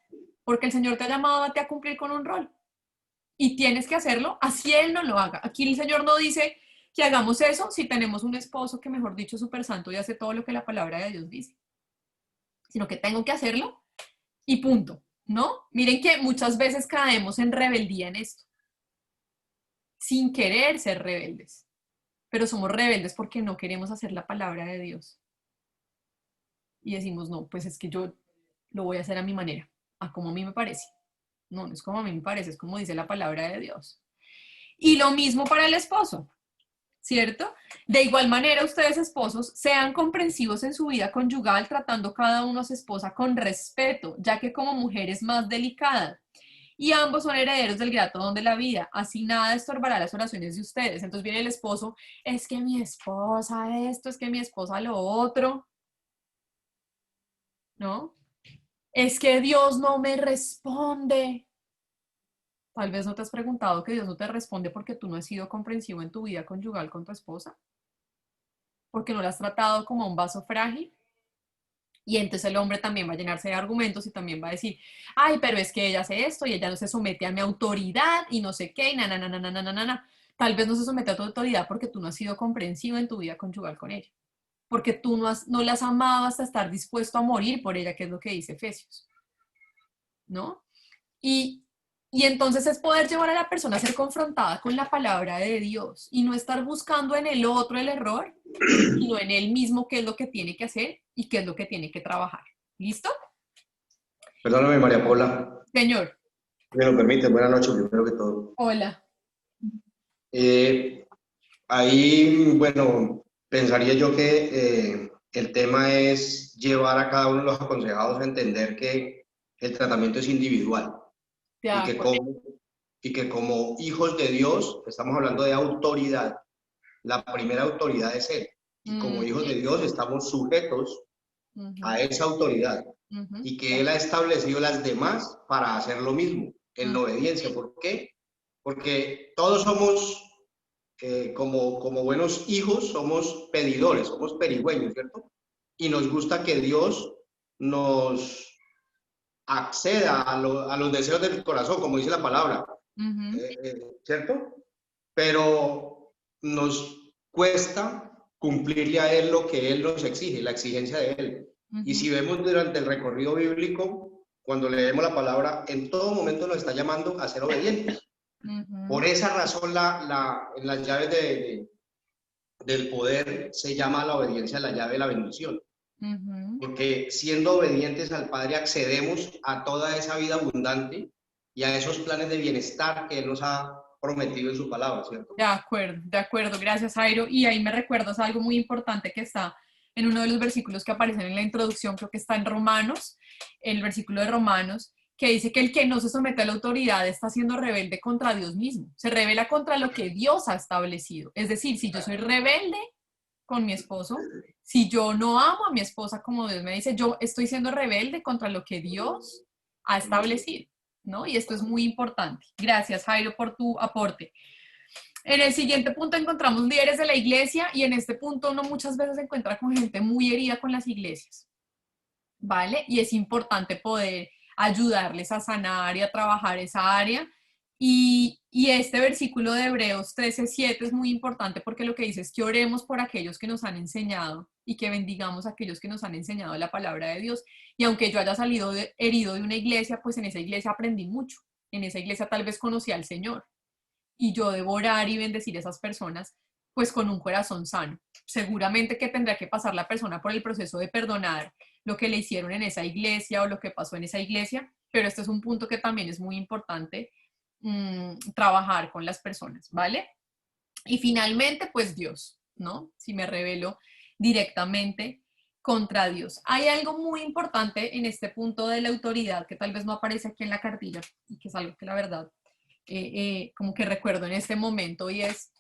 Speaker 3: porque el Señor te ha llamado a ti a cumplir con un rol. Y tienes que hacerlo, así Él no lo haga. Aquí el Señor no dice que hagamos eso si tenemos un esposo que, mejor dicho, es súper santo y hace todo lo que la palabra de Dios dice. Sino que tengo que hacerlo y punto, ¿no? Miren que muchas veces caemos en rebeldía en esto. Sin querer ser rebeldes. Pero somos rebeldes porque no queremos hacer la palabra de Dios. Y decimos, no, pues es que yo lo voy a hacer a mi manera, a como a mí me parece. No, no es como a mí me parece, es como dice la palabra de Dios. Y lo mismo para el esposo, ¿cierto? De igual manera, ustedes esposos, sean comprensivos en su vida conyugal, tratando cada uno a su esposa con respeto, ya que como mujer es más delicada. Y ambos son herederos del grato don de la vida, así nada estorbará las oraciones de ustedes. Entonces viene el esposo, es que mi esposa esto, es que mi esposa lo otro, ¿no? Es que Dios no me responde. Tal vez no te has preguntado que Dios no te responde porque tú no has sido comprensivo en tu vida conyugal con tu esposa, porque no la has tratado como un vaso frágil. Y entonces el hombre también va a llenarse de argumentos y también va a decir, ay, pero es que ella hace esto y ella no se somete a mi autoridad y no sé qué, y na, na, na, na, na, na, na, na. Tal vez no se somete a tu autoridad porque tú no has sido comprensivo en tu vida conyugal con ella, porque tú no la has amado hasta estar dispuesto a morir por ella, que es lo que dice Efesios, ¿no? Y entonces es poder llevar a la persona a ser confrontada con la palabra de Dios y no estar buscando en el otro el error, sino en él mismo qué es lo que tiene que hacer y qué es lo que tiene que trabajar. ¿Listo?
Speaker 7: Perdóname, María Paula,
Speaker 3: Señor.
Speaker 7: me lo permite. Buenas noches, primero que todo.
Speaker 3: Hola.
Speaker 7: Ahí, bueno, pensaría yo que el tema es llevar a cada uno de los aconsejados a entender que el tratamiento es individual y que como hijos de Dios, estamos hablando de autoridad, la primera autoridad es Él. Y como hijos de Dios estamos sujetos a esa autoridad y que Él ha establecido las demás para hacer lo mismo, en obediencia. ¿Por qué? Porque todos somos, como buenos hijos, somos pedidores, somos perigüeños, ¿cierto? Y nos gusta que Dios nos acceda a los deseos del corazón, como dice la palabra, ¿cierto? Pero nos cuesta cumplirle a Él lo que Él nos exige, la exigencia de Él. Y si vemos durante el recorrido bíblico, cuando leemos la palabra, en todo momento nos está llamando a ser obedientes. Por esa razón, en las llaves del poder se llama la obediencia la llave de la bendición. Porque siendo obedientes al Padre accedemos a toda esa vida abundante y a esos planes de bienestar que Él nos ha prometido en su palabra, ¿cierto?
Speaker 3: De acuerdo, gracias, Jairo. Y ahí me recuerdas algo muy importante que está en uno de los versículos que aparecen en la introducción, creo que está en Romanos, el versículo de Romanos, que dice que el que no se somete a la autoridad está siendo rebelde contra Dios mismo, se rebela contra lo que Dios ha establecido. Es decir, si yo soy rebelde con mi esposo, si yo no amo a mi esposa como Dios me dice, yo estoy siendo rebelde contra lo que Dios ha establecido, ¿no? Y esto es muy importante. Gracias, Jairo, por tu aporte. En el siguiente punto encontramos líderes de la iglesia y en este punto uno muchas veces se encuentra con gente muy herida con las iglesias, ¿vale? Y es importante poder ayudarles a sanar y a trabajar esa área. Y este versículo de Hebreos 13:7 es muy importante porque lo que dice es que oremos por aquellos que nos han enseñado y que bendigamos a aquellos que nos han enseñado la palabra de Dios. Y aunque yo haya salido herido de una iglesia, pues en esa iglesia aprendí mucho. en esa iglesia tal vez conocí al Señor, y yo debo orar y bendecir a esas personas, pues con un corazón sano. Seguramente que tendrá que pasar la persona por el proceso de perdonar lo que le hicieron en esa iglesia o lo que pasó en esa iglesia, pero este es un punto que también es muy importante trabajar con las personas, ¿vale? Y finalmente, pues Dios, ¿no? Si me rebelo directamente contra Dios. Hay algo muy importante en este punto de la autoridad que tal vez no aparece aquí en la cartilla y que es algo que la verdad como que recuerdo en este momento, y es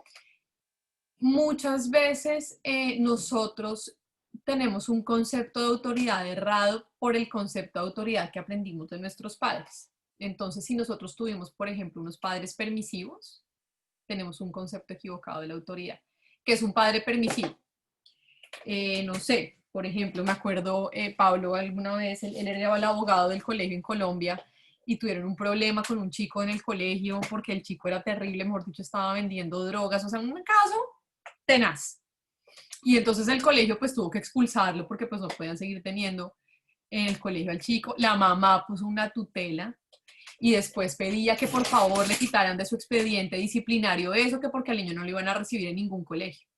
Speaker 3: muchas veces nosotros tenemos un concepto de autoridad errado por el concepto de autoridad que aprendimos de nuestros padres. Entonces, si nosotros tuvimos, por ejemplo, unos padres permisivos, tenemos un concepto equivocado de la autoridad. ¿Qué es un padre permisivo? No sé, por ejemplo, me acuerdo, Pablo alguna vez, él era el abogado del colegio en Colombia, y tuvieron un problema con un chico en el colegio porque el chico era terrible, mejor dicho, estaba vendiendo drogas, o sea, un caso tenaz. Y entonces el colegio pues tuvo que expulsarlo porque pues no podían seguir teniendo en el colegio al chico. La mamá puso una tutela y después pedía que por favor le quitaran de su expediente disciplinario eso, que porque al niño no lo iban a recibir en ningún colegio.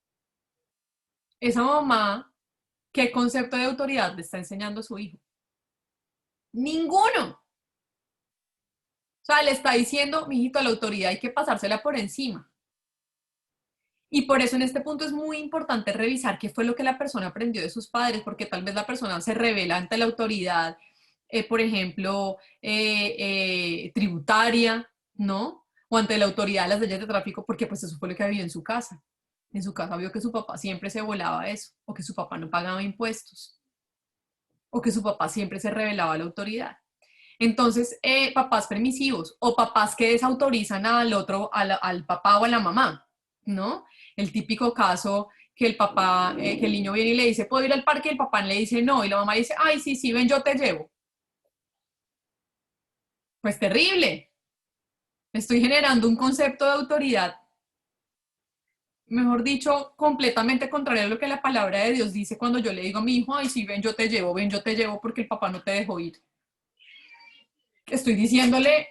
Speaker 3: Esa mamá, ¿qué concepto de autoridad le está enseñando a su hijo? Ninguno. O sea, le está diciendo, mijito, a la autoridad hay que pasársela por encima. Y por eso en este punto es muy importante revisar qué fue lo que la persona aprendió de sus padres, porque tal vez la persona se revela ante la autoridad, por ejemplo, tributaria, ¿no? O ante la autoridad de las leyes de tráfico, porque pues eso fue lo que vivió en su casa. En su casa vio que su papá siempre se volaba eso, o que su papá no pagaba impuestos, o que su papá siempre se rebelaba a la autoridad. Entonces, papás permisivos o papás que desautorizan al otro, al papá o a la mamá, ¿no? El típico caso que el papá, que el niño viene y le dice, ¿puedo ir al parque? Y el papá le dice no, y la mamá dice, ay, sí, sí, ven, yo te llevo. Pues terrible. Estoy generando un concepto de autoridad, mejor dicho, completamente contrario a lo que la palabra de Dios dice cuando yo le digo a mi hijo, ay, sí, ven, yo te llevo porque el papá no te dejó ir. Estoy diciéndole,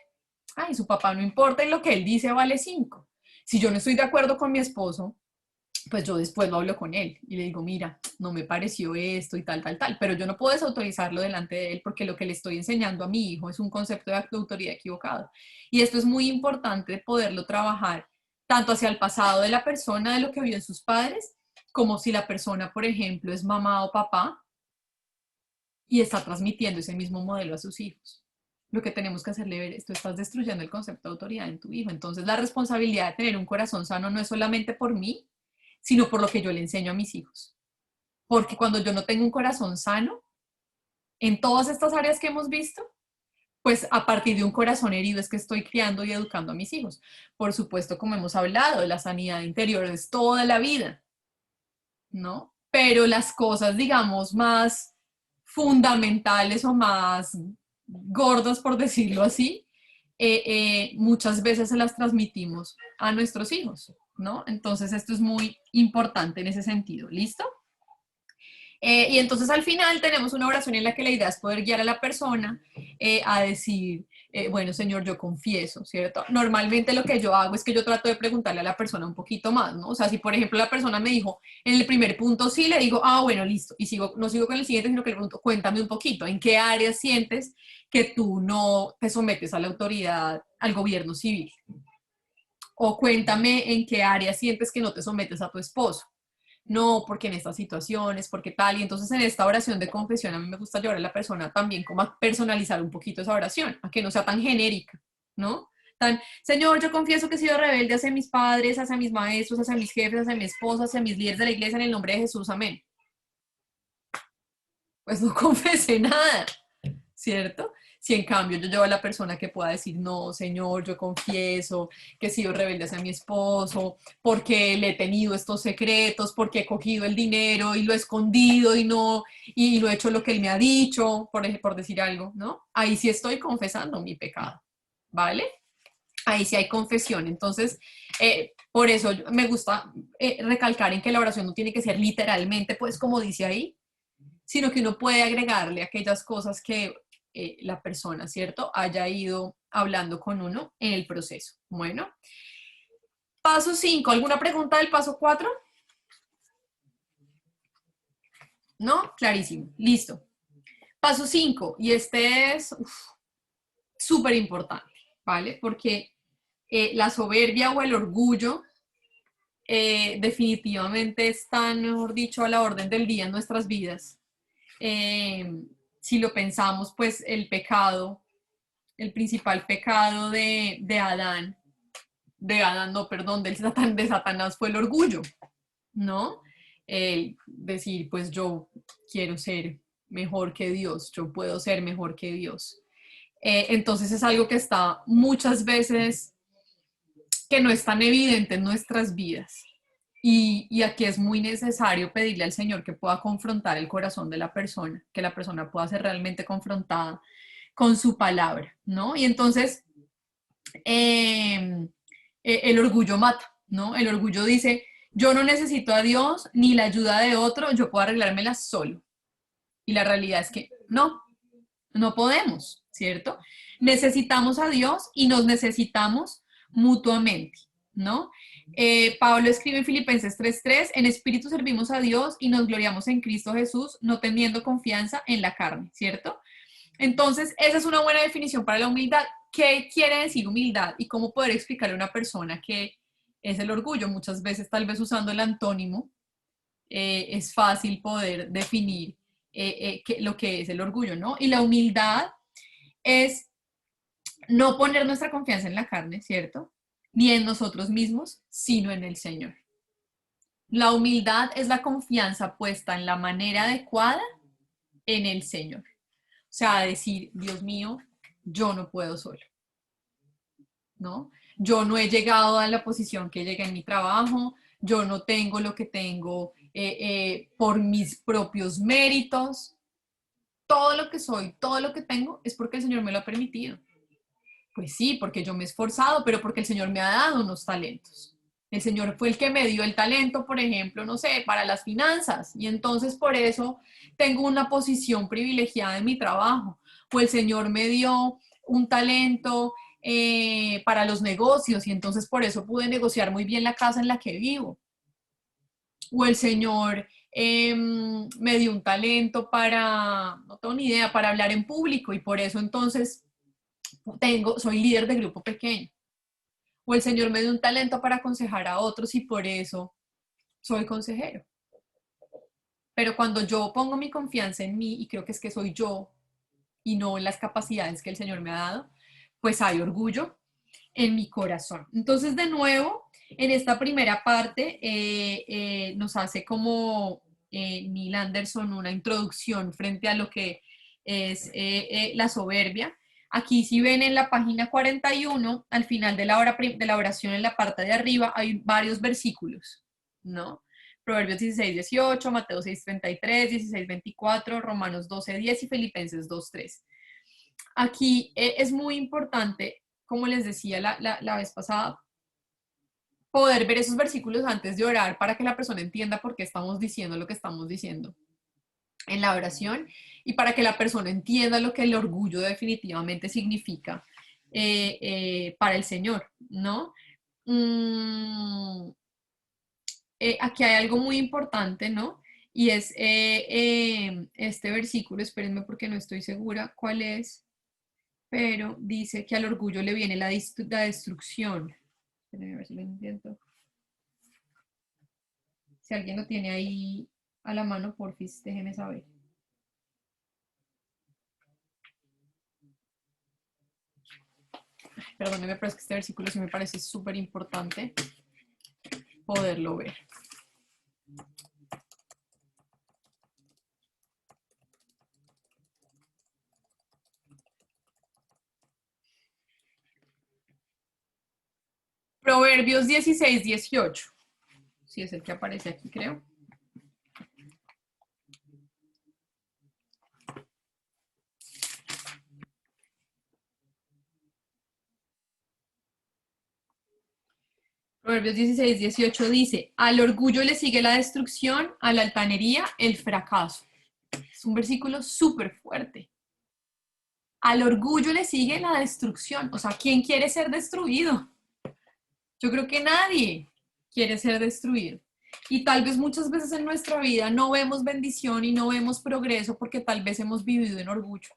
Speaker 3: ay, su papá no importa y lo que él dice vale 5. Si yo no estoy de acuerdo con mi esposo, pues yo después lo hablo con él y le digo, mira, no me pareció esto y tal, pero yo no puedo desautorizarlo delante de él porque lo que le estoy enseñando a mi hijo es un concepto de autoridad equivocado. Y esto es muy importante poderlo trabajar tanto hacia el pasado de la persona, de lo que vio en sus padres, como si la persona, por ejemplo, es mamá o papá y está transmitiendo ese mismo modelo a sus hijos. Lo que tenemos que hacerle ver es, tú estás destruyendo el concepto de autoridad en tu hijo. Entonces la responsabilidad de tener un corazón sano no es solamente por mí, sino por lo que yo le enseño a mis hijos. Porque cuando yo no tengo un corazón sano, en todas estas áreas que hemos visto, pues a partir de un corazón herido es que estoy criando y educando a mis hijos. Por supuesto, como hemos hablado, la sanidad interior es toda la vida, ¿no? Pero las cosas, digamos, más fundamentales o más gordas, por decirlo así, muchas veces se las transmitimos a nuestros hijos, ¿no? Entonces esto es muy importante en ese sentido, ¿listo? Y entonces al final tenemos una oración en la que la idea es poder guiar a la persona a decir, bueno, Señor, yo confieso, ¿cierto? Normalmente lo que yo hago es que yo trato de preguntarle a la persona un poquito más, ¿no? O sea, si por ejemplo la persona me dijo en el primer punto sí, le digo, ah, bueno, listo, y no sigo con el siguiente, sino que le pregunto, cuéntame un poquito, ¿en qué áreas sientes que tú no te sometes a la autoridad, al gobierno civil? O cuéntame en qué áreas sientes que no te sometes a tu esposo. No, porque en estas situaciones, porque tal, y entonces en esta oración de confesión a mí me gusta llevar a la persona también como a personalizar un poquito esa oración, a que no sea tan genérica, ¿no? Tan, Señor, yo confieso que he sido rebelde hacia mis padres, hacia mis maestros, hacia mis jefes, hacia mi esposa, hacia mis líderes de la iglesia, en el nombre de Jesús, amén. Pues no confesé nada, ¿cierto? Si en cambio yo llevo a la persona que pueda decir, no, Señor, yo confieso que he sido rebelde hacia mi esposo, porque le he tenido estos secretos, porque he cogido el dinero y lo he escondido y no he hecho lo que él me ha dicho, por decir algo, ¿no? Ahí sí estoy confesando mi pecado, ¿vale? Ahí sí hay confesión. Entonces, por eso me gusta recalcar en que la oración no tiene que ser literalmente, pues como dice ahí, sino que uno puede agregarle aquellas cosas que la persona, ¿cierto?, haya ido hablando con uno en el proceso. Bueno, paso 5. ¿Alguna pregunta del paso 4? ¿No? Clarísimo. Listo. Paso 5. Y este es súper importante, ¿vale? Porque la soberbia o el orgullo definitivamente están, mejor dicho, a la orden del día en nuestras vidas. Si lo pensamos, pues el pecado, el principal pecado de Satanás fue el orgullo, ¿no? El decir, pues yo quiero ser mejor que Dios, yo puedo ser mejor que Dios. Entonces es algo que está muchas veces, que no es tan evidente en nuestras vidas. Y aquí es muy necesario pedirle al Señor que pueda confrontar el corazón de la persona, que la persona pueda ser realmente confrontada con su palabra, ¿no? Y entonces el orgullo mata, ¿no? El orgullo dice, yo no necesito a Dios ni la ayuda de otro, yo puedo arreglármela solo. Y la realidad es que no podemos, ¿cierto? Necesitamos a Dios y nos necesitamos mutuamente, ¿no? Pablo escribe en Filipenses 3:3, en espíritu servimos a Dios y nos gloriamos en Cristo Jesús, no teniendo confianza en la carne, ¿cierto? Entonces, esa es una buena definición para la humildad. ¿Qué quiere decir humildad? Y cómo poder explicarle a una persona qué es el orgullo. Muchas veces, tal vez usando el antónimo, es fácil poder definir lo que es el orgullo, ¿no? Y la humildad es no poner nuestra confianza en la carne, ¿cierto? Ni en nosotros mismos, sino en el Señor. La humildad es la confianza puesta en la manera adecuada en el Señor. O sea, decir, Dios mío, yo no puedo solo, ¿no? Yo no he llegado a la posición que llegué en mi trabajo, yo no tengo lo que tengo por mis propios méritos. Todo lo que soy, todo lo que tengo es porque el Señor me lo ha permitido. Pues sí, porque yo me he esforzado, pero porque el Señor me ha dado unos talentos. El Señor fue el que me dio el talento, por ejemplo, no sé, para las finanzas. Y entonces por eso tengo una posición privilegiada en mi trabajo. O el Señor me dio un talento para los negocios y entonces por eso pude negociar muy bien la casa en la que vivo. O el Señor me dio un talento para, no tengo ni idea, para hablar en público y por eso entonces soy líder de grupo pequeño. O el Señor me dio un talento para aconsejar a otros y por eso soy consejero. Pero cuando yo pongo mi confianza en mí y creo que es que soy yo y no en las capacidades que el Señor me ha dado, pues hay orgullo en mi corazón. Entonces, de nuevo, en esta primera parte nos hace como Neil Anderson una introducción frente a lo que es la soberbia. Aquí si ven en la página 41, al final de la oración en la parte de arriba hay varios versículos, ¿no? Proverbios 16:18, Mateo 6:33, 16:24, Romanos 12:10 y Filipenses 2:3. Aquí es muy importante, como les decía la vez pasada, poder ver esos versículos antes de orar para que la persona entienda por qué estamos diciendo lo que estamos diciendo en la oración y para que la persona entienda lo que el orgullo definitivamente significa para el Señor, ¿no? Aquí hay algo muy importante, ¿no? Y es este versículo, espérenme porque no estoy segura cuál es, pero dice que al orgullo le viene la destrucción. Espérenme a ver si lo entiendo. Si alguien lo tiene ahí a la mano, porfis, déjeme saber. Perdóneme, pero es que este versículo sí me parece súper importante poderlo ver. Proverbios 16:18. Sí, es el que aparece aquí, creo. Proverbios 16:18 dice, al orgullo le sigue la destrucción, a la altanería el fracaso. Es un versículo súper fuerte. Al orgullo le sigue la destrucción. O sea, ¿quién quiere ser destruido? Yo creo que nadie quiere ser destruido. Y tal vez muchas veces en nuestra vida no vemos bendición y no vemos progreso porque tal vez hemos vivido en orgullo.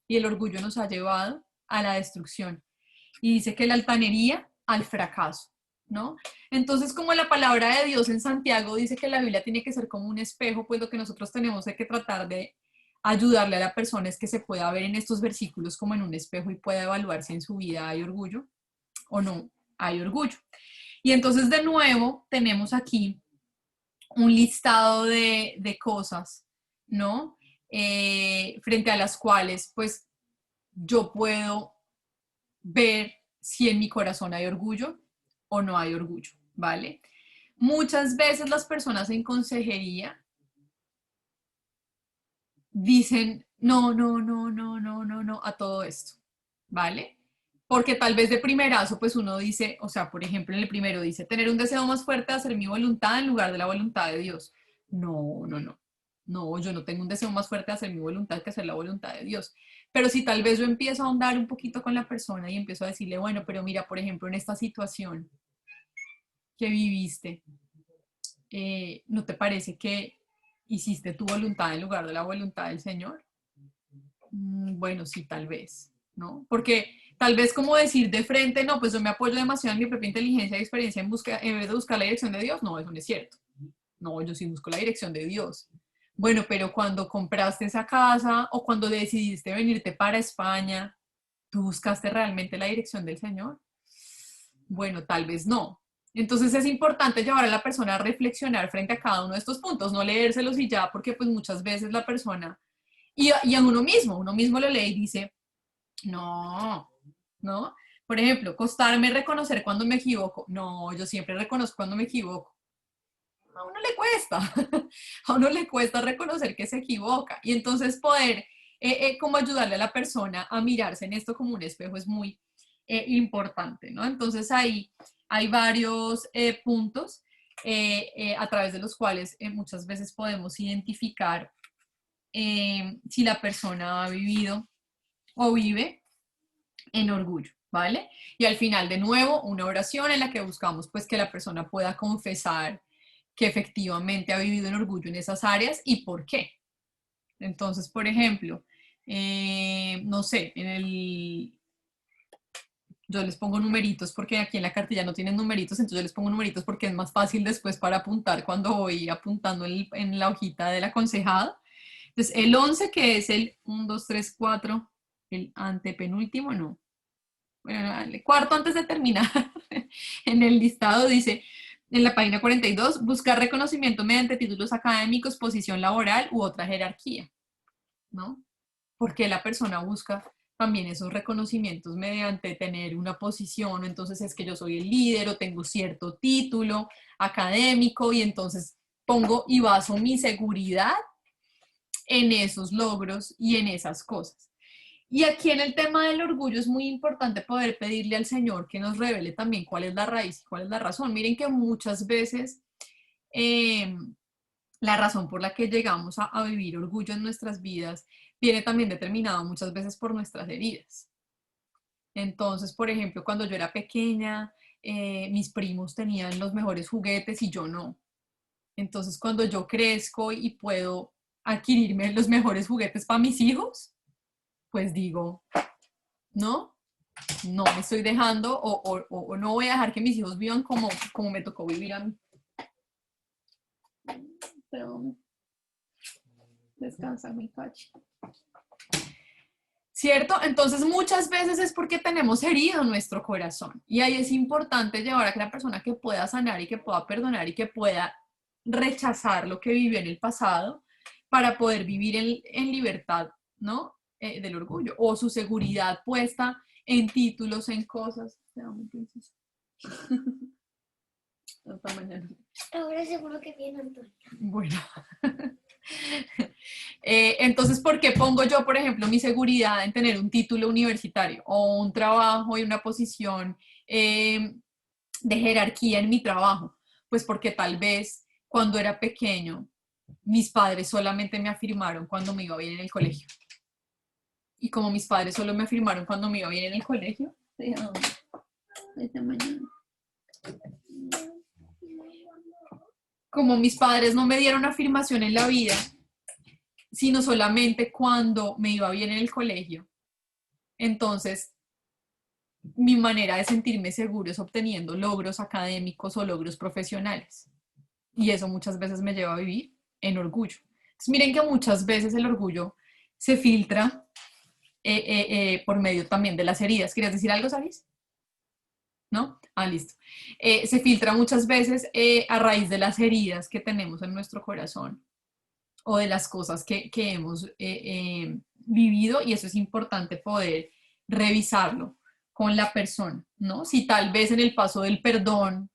Speaker 3: Y el orgullo nos ha llevado a la destrucción. Y dice que la altanería al fracaso, ¿no? Entonces, como la palabra de Dios en Santiago dice que la Biblia tiene que ser como un espejo, pues lo que nosotros tenemos que tratar de ayudarle a la persona es que se pueda ver en estos versículos como en un espejo y pueda evaluar si en su vida hay orgullo o no hay orgullo. Y entonces, de nuevo, tenemos aquí un listado de cosas, ¿no? Frente a las cuales, pues, yo puedo ver si en mi corazón hay orgullo o no hay orgullo, ¿vale? Muchas veces las personas en consejería dicen no, no, no, no, no, no, no a todo esto, ¿vale? Porque tal vez de primerazo, pues uno dice, o sea, por ejemplo, en el primero dice, tener un deseo más fuerte de hacer mi voluntad en lugar de la voluntad de Dios. No, no, no. No, yo no tengo un deseo más fuerte de hacer mi voluntad que hacer la voluntad de Dios. Pero si tal vez yo empiezo a ahondar un poquito con la persona y empiezo a decirle, bueno, pero mira, por ejemplo, en esta situación que viviste, ¿no te parece que hiciste tu voluntad en lugar de la voluntad del Señor? Bueno, sí, tal vez, ¿no? Porque tal vez como decir de frente, no, pues yo me apoyo demasiado en mi propia inteligencia y experiencia en vez de buscar la dirección de Dios, no, eso no es cierto. No, yo sí busco la dirección de Dios. Bueno, pero cuando compraste esa casa o cuando decidiste venirte para España, ¿tú buscaste realmente la dirección del Señor? Bueno, tal vez no. Entonces es importante llevar a la persona a reflexionar frente a cada uno de estos puntos, no leérselos y ya, porque pues muchas veces la persona, y a uno mismo lo lee y dice, no, ¿no? Por ejemplo, costarme reconocer cuando me equivoco. No, yo siempre reconozco cuando me equivoco. A uno le cuesta, a uno le cuesta reconocer que se equivoca. Y entonces poder como ayudarle a la persona a mirarse en esto como un espejo es muy importante, ¿no? Entonces ahí hay varios puntos a través de los cuales muchas veces podemos identificar si la persona ha vivido o vive en orgullo, ¿vale? Y al final, de nuevo, una oración en la que buscamos pues que la persona pueda confesar que efectivamente ha vivido en orgullo en esas áreas y por qué. Entonces, por ejemplo, no sé, yo les pongo numeritos porque aquí en la cartilla no tienen numeritos, entonces yo les pongo numeritos porque es más fácil después para apuntar cuando voy apuntando en la hojita del aconsejado. Entonces, el 11, que es el 1, 2, 3, 4, el antepenúltimo, no. Bueno, el cuarto antes de terminar, en el listado dice, en la página 42, buscar reconocimiento mediante títulos académicos, posición laboral u otra jerarquía, ¿no? Porque la persona busca también esos reconocimientos mediante tener una posición, entonces es que yo soy el líder o tengo cierto título académico y entonces pongo y baso mi seguridad en esos logros y en esas cosas. Y aquí en el tema del orgullo es muy importante poder pedirle al Señor que nos revele también cuál es la raíz y cuál es la razón. Miren que muchas veces la razón por la que llegamos a vivir orgullo en nuestras vidas viene también determinado muchas veces por nuestras heridas. Entonces, por ejemplo, cuando yo era pequeña, mis primos tenían los mejores juguetes y yo no. Entonces, cuando yo crezco y puedo adquirirme los mejores juguetes para mis hijos, pues digo, no me estoy dejando o no voy a dejar que mis hijos vivan como me tocó vivir a mí. Pero descansa mi cachi. ¿Cierto? Entonces muchas veces es porque tenemos herido nuestro corazón y ahí es importante llevar a que la persona que pueda sanar y que pueda perdonar y que pueda rechazar lo que vivió en el pasado para poder vivir en libertad, ¿no? Del orgullo o su seguridad puesta en títulos, en cosas. Hasta mañana.
Speaker 4: Ahora seguro que viene Antonio.
Speaker 3: Bueno. Entonces, ¿por qué pongo yo, por ejemplo, mi seguridad en tener un título universitario o un trabajo y una posición de jerarquía en mi trabajo? Pues porque tal vez cuando era pequeño, mis padres solamente me afirmaron cuando me iba bien en el colegio. Y como mis padres solo me afirmaron cuando me iba bien en el colegio, desde mañana. Como mis padres no me dieron afirmación en la vida, sino solamente cuando me iba bien en el colegio, entonces mi manera de sentirme seguro es obteniendo logros académicos o logros profesionales. Y eso muchas veces me lleva a vivir en orgullo. Entonces, miren que muchas veces el orgullo se filtra por medio también de las heridas. ¿Querías decir algo, Saris? ¿No? Ah, listo. Se filtra muchas veces a raíz de las heridas que tenemos en nuestro corazón o de las cosas que hemos vivido, y eso es importante poder revisarlo con la persona, ¿no? Si tal vez en el paso del perdón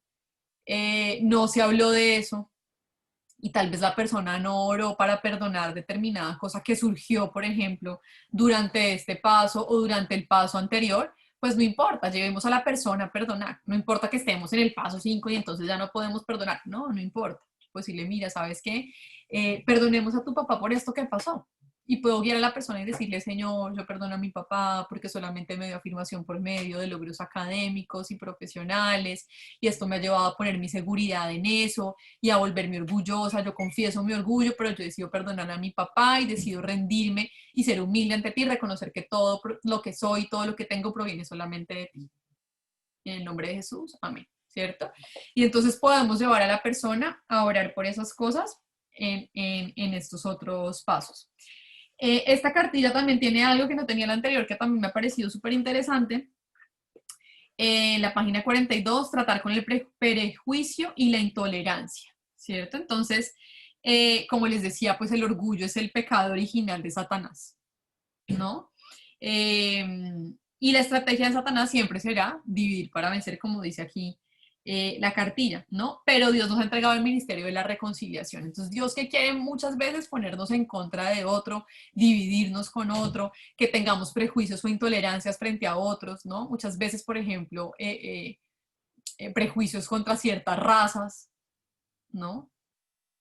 Speaker 3: no se habló de eso y tal vez la persona no oró para perdonar determinada cosa que surgió, por ejemplo, durante este paso o durante el paso anterior, pues no importa, llevemos a la persona a perdonar. No importa que estemos en el paso 5 y entonces ya no podemos perdonar. No importa. Pues si le mira, ¿sabes qué? Perdonemos a tu papá por esto que pasó. Y puedo guiar a la persona y decirle, Señor, yo perdono a mi papá porque solamente me dio afirmación por medio de logros académicos y profesionales, y esto me ha llevado a poner mi seguridad en eso y a volverme orgullosa. Yo confieso mi orgullo, pero yo decido perdonar a mi papá y decido rendirme y ser humilde ante ti, reconocer que todo lo que soy, todo lo que tengo proviene solamente de ti. En el nombre de Jesús, amén, ¿cierto? Y entonces podemos llevar a la persona a orar por esas cosas en estos otros pasos. Esta cartilla también tiene algo que no tenía la anterior, que también me ha parecido súper interesante. En la página 42, tratar con el prejuicio y la intolerancia, ¿cierto? Entonces, como les decía, pues el orgullo es el pecado original de Satanás, ¿no? Y la estrategia de Satanás siempre será dividir para vencer, como dice aquí la cartilla, ¿no? Pero Dios nos ha entregado el ministerio de la reconciliación. Entonces, Dios, que quiere muchas veces ponernos en contra de otro, dividirnos con otro, que tengamos prejuicios o intolerancias frente a otros, ¿no? Muchas veces, por ejemplo, prejuicios contra ciertas razas, ¿no?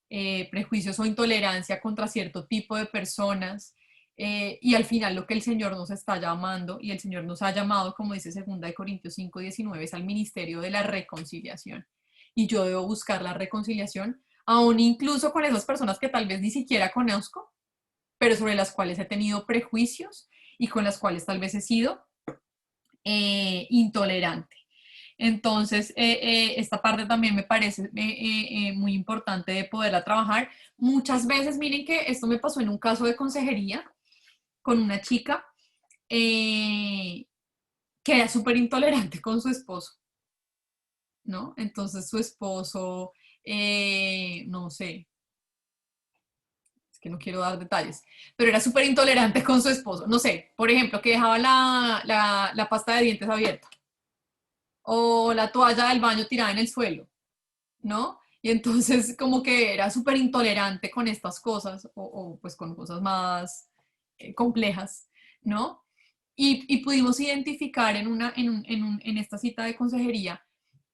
Speaker 3: Prejuicios o intolerancia contra cierto tipo de personas. Y al final lo que el Señor nos está llamando, y el Señor nos ha llamado, como dice 2 Corintios 5:19, es al ministerio de la reconciliación. Y yo debo buscar la reconciliación, aún incluso con esas personas que tal vez ni siquiera conozco, pero sobre las cuales he tenido prejuicios y con las cuales tal vez he sido intolerante. Entonces, esta parte también me parece muy importante de poderla trabajar. Muchas veces, miren que esto me pasó en un caso de consejería con una chica que era súper intolerante con su esposo, ¿no? Entonces su esposo, no sé, es que no quiero dar detalles, pero era súper intolerante con su esposo. No sé, por ejemplo, que dejaba la pasta de dientes abierta o la toalla del baño tirada en el suelo, ¿no? Y entonces como que era súper intolerante con estas cosas o pues con cosas más complejas, ¿no? Y pudimos identificar en esta cita de consejería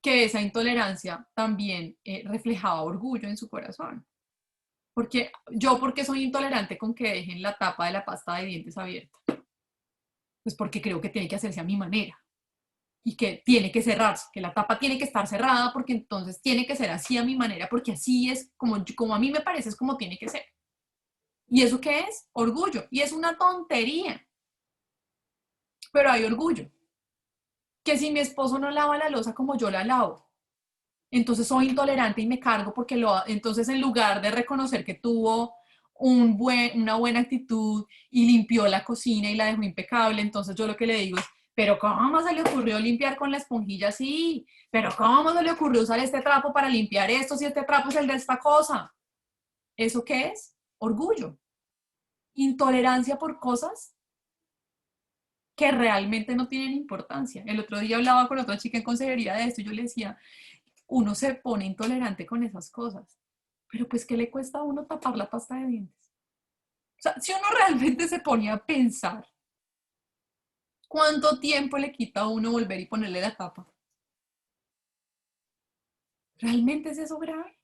Speaker 3: que esa intolerancia también reflejaba orgullo en su corazón. Porque ¿por qué soy intolerante con que dejen la tapa de la pasta de dientes abierta? Pues porque creo que tiene que hacerse a mi manera y que tiene que cerrarse, que la tapa tiene que estar cerrada porque entonces tiene que ser así a mi manera, porque así es como a mí me parece, es como tiene que ser. ¿Y eso qué es? Orgullo. Y es una tontería. Pero hay orgullo. Que si mi esposo no lava la loza como yo la lavo, entonces soy intolerante y me cargo porque entonces en lugar de reconocer que tuvo una buena actitud y limpió la cocina y la dejó impecable, entonces yo lo que le digo es, pero ¿cómo se le ocurrió limpiar con la esponjilla así? ¿Pero cómo se le ocurrió usar este trapo para limpiar esto si este trapo es el de esta cosa? ¿Eso qué es? Orgullo. Intolerancia por cosas que realmente no tienen importancia. El otro día hablaba con otra chica en consejería de esto y yo le decía, uno se pone intolerante con esas cosas, pero pues ¿qué le cuesta a uno tapar la pasta de dientes? O sea, si uno realmente se ponía a pensar, ¿cuánto tiempo le quita a uno volver y ponerle la tapa? ¿Realmente es eso grave?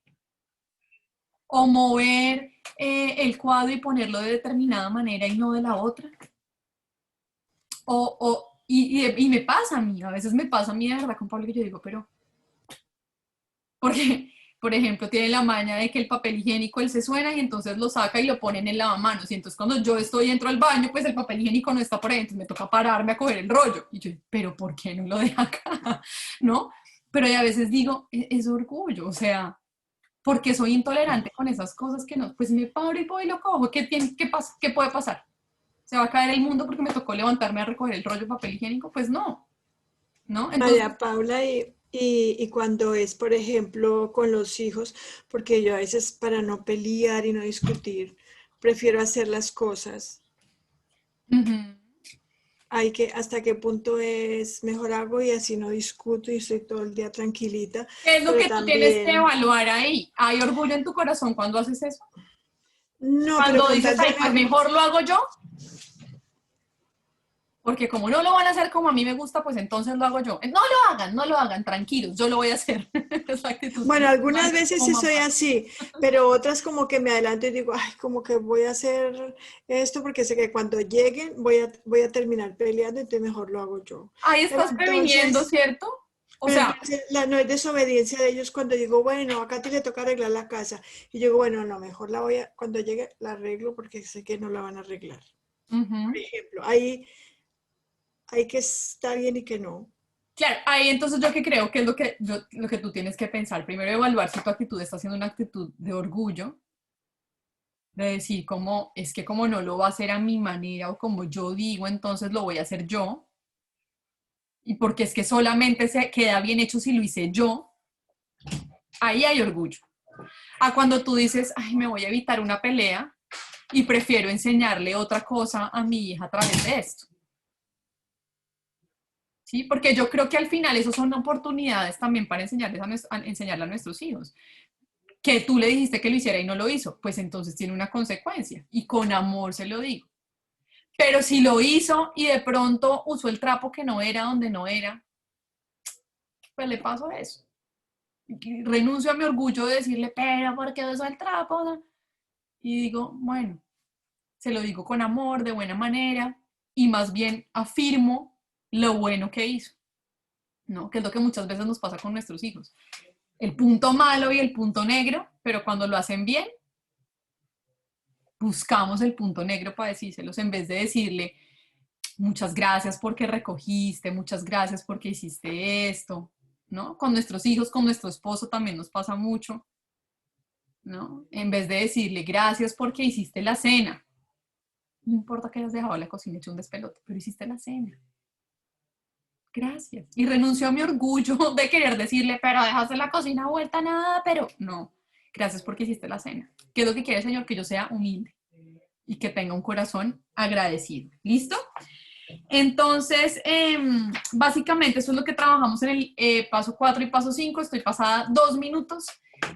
Speaker 3: ¿O mover el cuadro y ponerlo de determinada manera y no de la otra? Y me pasa a mí, a veces me pasa a mí de verdad con Pablo que yo digo, pero, porque, por ejemplo, tiene la maña de que el papel higiénico él se suena y entonces lo saca y lo pone en el lavamanos. Y entonces cuando yo estoy dentro del baño, pues el papel higiénico no está por ahí, entonces me toca pararme a coger el rollo. Y yo, pero ¿por qué no lo deja acá? ¿No? Pero a veces digo, es orgullo, o sea, porque soy intolerante con esas cosas que no, pues me paro y voy y lo cojo. ¿Qué puede pasar? ¿Se va a caer el mundo porque me tocó levantarme a recoger el rollo de papel higiénico? Pues no, ¿no? Entonces,
Speaker 1: María Paula, y cuando es, por ejemplo, con los hijos, porque yo a veces para no pelear y no discutir, prefiero hacer las cosas.
Speaker 3: uh-huh.
Speaker 1: ¿Hasta qué punto es mejor hago y así no discuto y estoy todo el día tranquilita?
Speaker 3: ¿Qué es lo
Speaker 1: Pero
Speaker 3: que tú tienes que
Speaker 1: también,
Speaker 3: evaluar ahí? ¿Hay orgullo en tu corazón cuando haces eso?
Speaker 1: no, pero
Speaker 3: Cuando
Speaker 1: con
Speaker 3: dices,
Speaker 1: tal de
Speaker 3: ay, pues mejor lo hago yo, porque como no lo van a hacer como a mí me gusta, pues entonces lo hago yo. No lo hagan, tranquilos, yo lo voy a hacer. Es la actitud
Speaker 1: Bueno, algunas
Speaker 3: que
Speaker 1: veces
Speaker 3: como
Speaker 1: sí soy
Speaker 3: mamá.
Speaker 1: así, pero otras como que me adelanto y digo, ay, como que voy a hacer esto porque sé que cuando lleguen voy a terminar peleando, entonces mejor lo hago yo.
Speaker 3: Ahí
Speaker 1: Pero
Speaker 3: estás previniendo,
Speaker 1: entonces,
Speaker 3: ¿cierto? O
Speaker 1: pero
Speaker 3: sea,
Speaker 1: entonces no es desobediencia de ellos cuando digo, bueno, acá te le toca arreglar la casa. Y yo digo, bueno, no, mejor cuando llegue la arreglo porque sé que no la van a arreglar. Por
Speaker 3: uh-huh.
Speaker 1: ejemplo, hay que estar bien y que no.
Speaker 3: Claro, ahí entonces yo que creo que es lo que tú tienes que pensar. Primero evaluar si tu actitud está siendo una actitud de orgullo, de decir como, es que como no lo va a hacer a mi manera o como yo digo, entonces lo voy a hacer yo. Y porque es que solamente se queda bien hecho si lo hice yo, ahí hay orgullo. A cuando tú dices, ay, me voy a evitar una pelea y prefiero enseñarle otra cosa a mi hija a través de esto. ¿Sí? Porque yo creo que al final eso son oportunidades también para enseñarle a nuestros hijos. Que tú le dijiste que lo hiciera y no lo hizo, pues entonces tiene una consecuencia y con amor se lo digo. Pero si lo hizo y de pronto usó el trapo que no era donde no era, pues le paso eso. Renuncio a mi orgullo de decirle, pero ¿por qué usó el trapo? Y digo, bueno, se lo digo con amor, de buena manera, y más bien afirmo lo bueno que hizo, ¿no? Que es lo que muchas veces nos pasa con nuestros hijos. El punto malo y el punto negro, pero cuando lo hacen bien, buscamos el punto negro para decírselos en vez de decirle, muchas gracias porque recogiste, muchas gracias porque hiciste esto, ¿no? Con nuestros hijos, con nuestro esposo también nos pasa mucho, ¿no? En vez de decirle, gracias porque hiciste la cena. No importa que hayas dejado la cocina hecha un despelote, pero hiciste la cena. Gracias. Y renuncio a mi orgullo de querer decirle, pero dejaste la cocina vuelta nada, pero no. Gracias porque hiciste la cena. ¿Qué es lo que quiere el Señor? Que yo sea humilde y que tenga un corazón agradecido. ¿Listo? Entonces, básicamente eso es lo que trabajamos en el paso 4 y paso 5. Estoy pasada 2 minutos.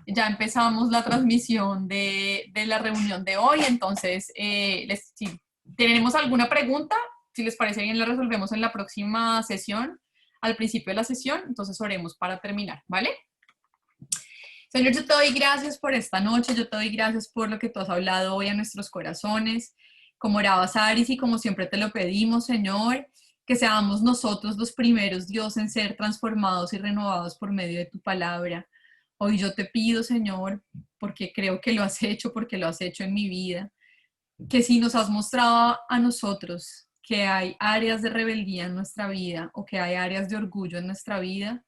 Speaker 3: Ya empezamos la transmisión de la reunión de hoy. Entonces, si tenemos alguna pregunta, si les parece bien, la resolvemos en la próxima sesión, al principio de la sesión. Entonces, oremos para terminar, ¿vale? Señor, yo te doy gracias por esta noche. Yo te doy gracias por lo que tú has hablado hoy a nuestros corazones. Como oraba Saris y como siempre te lo pedimos, Señor, que seamos nosotros los primeros, Dios, en ser transformados y renovados por medio de tu palabra. Hoy yo te pido, Señor, porque creo que lo has hecho, porque lo has hecho en mi vida, que si nos has mostrado a nosotros que hay áreas de rebeldía en nuestra vida o que hay áreas de orgullo en nuestra vida,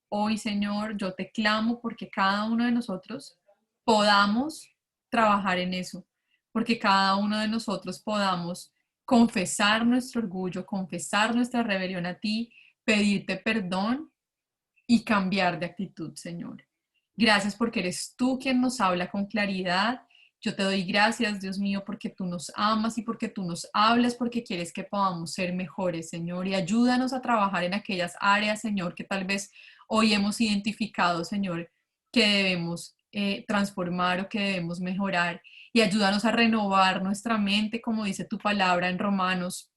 Speaker 3: hoy, Señor, yo te clamo porque cada uno de nosotros podamos trabajar en eso, porque cada uno de nosotros podamos confesar nuestro orgullo, confesar nuestra rebelión a ti, pedirte perdón y cambiar de actitud, Señor. Gracias porque eres tú quien nos habla con claridad. Yo te doy gracias, Dios mío, porque tú nos amas y porque tú nos hablas, porque quieres que podamos ser mejores, Señor. Y ayúdanos a trabajar en aquellas áreas, Señor, que tal vez hoy hemos identificado, Señor, que debemos transformar o que debemos mejorar. Y ayúdanos a renovar nuestra mente, como dice tu palabra en Romanos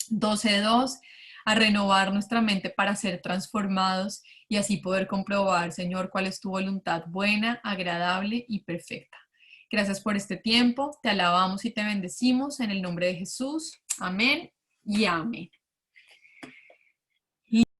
Speaker 3: 12:2, a renovar nuestra mente para ser transformados y así poder comprobar, Señor, cuál es tu voluntad buena, agradable y perfecta. Gracias por este tiempo, te alabamos y te bendecimos en el nombre de Jesús. Amén y amén.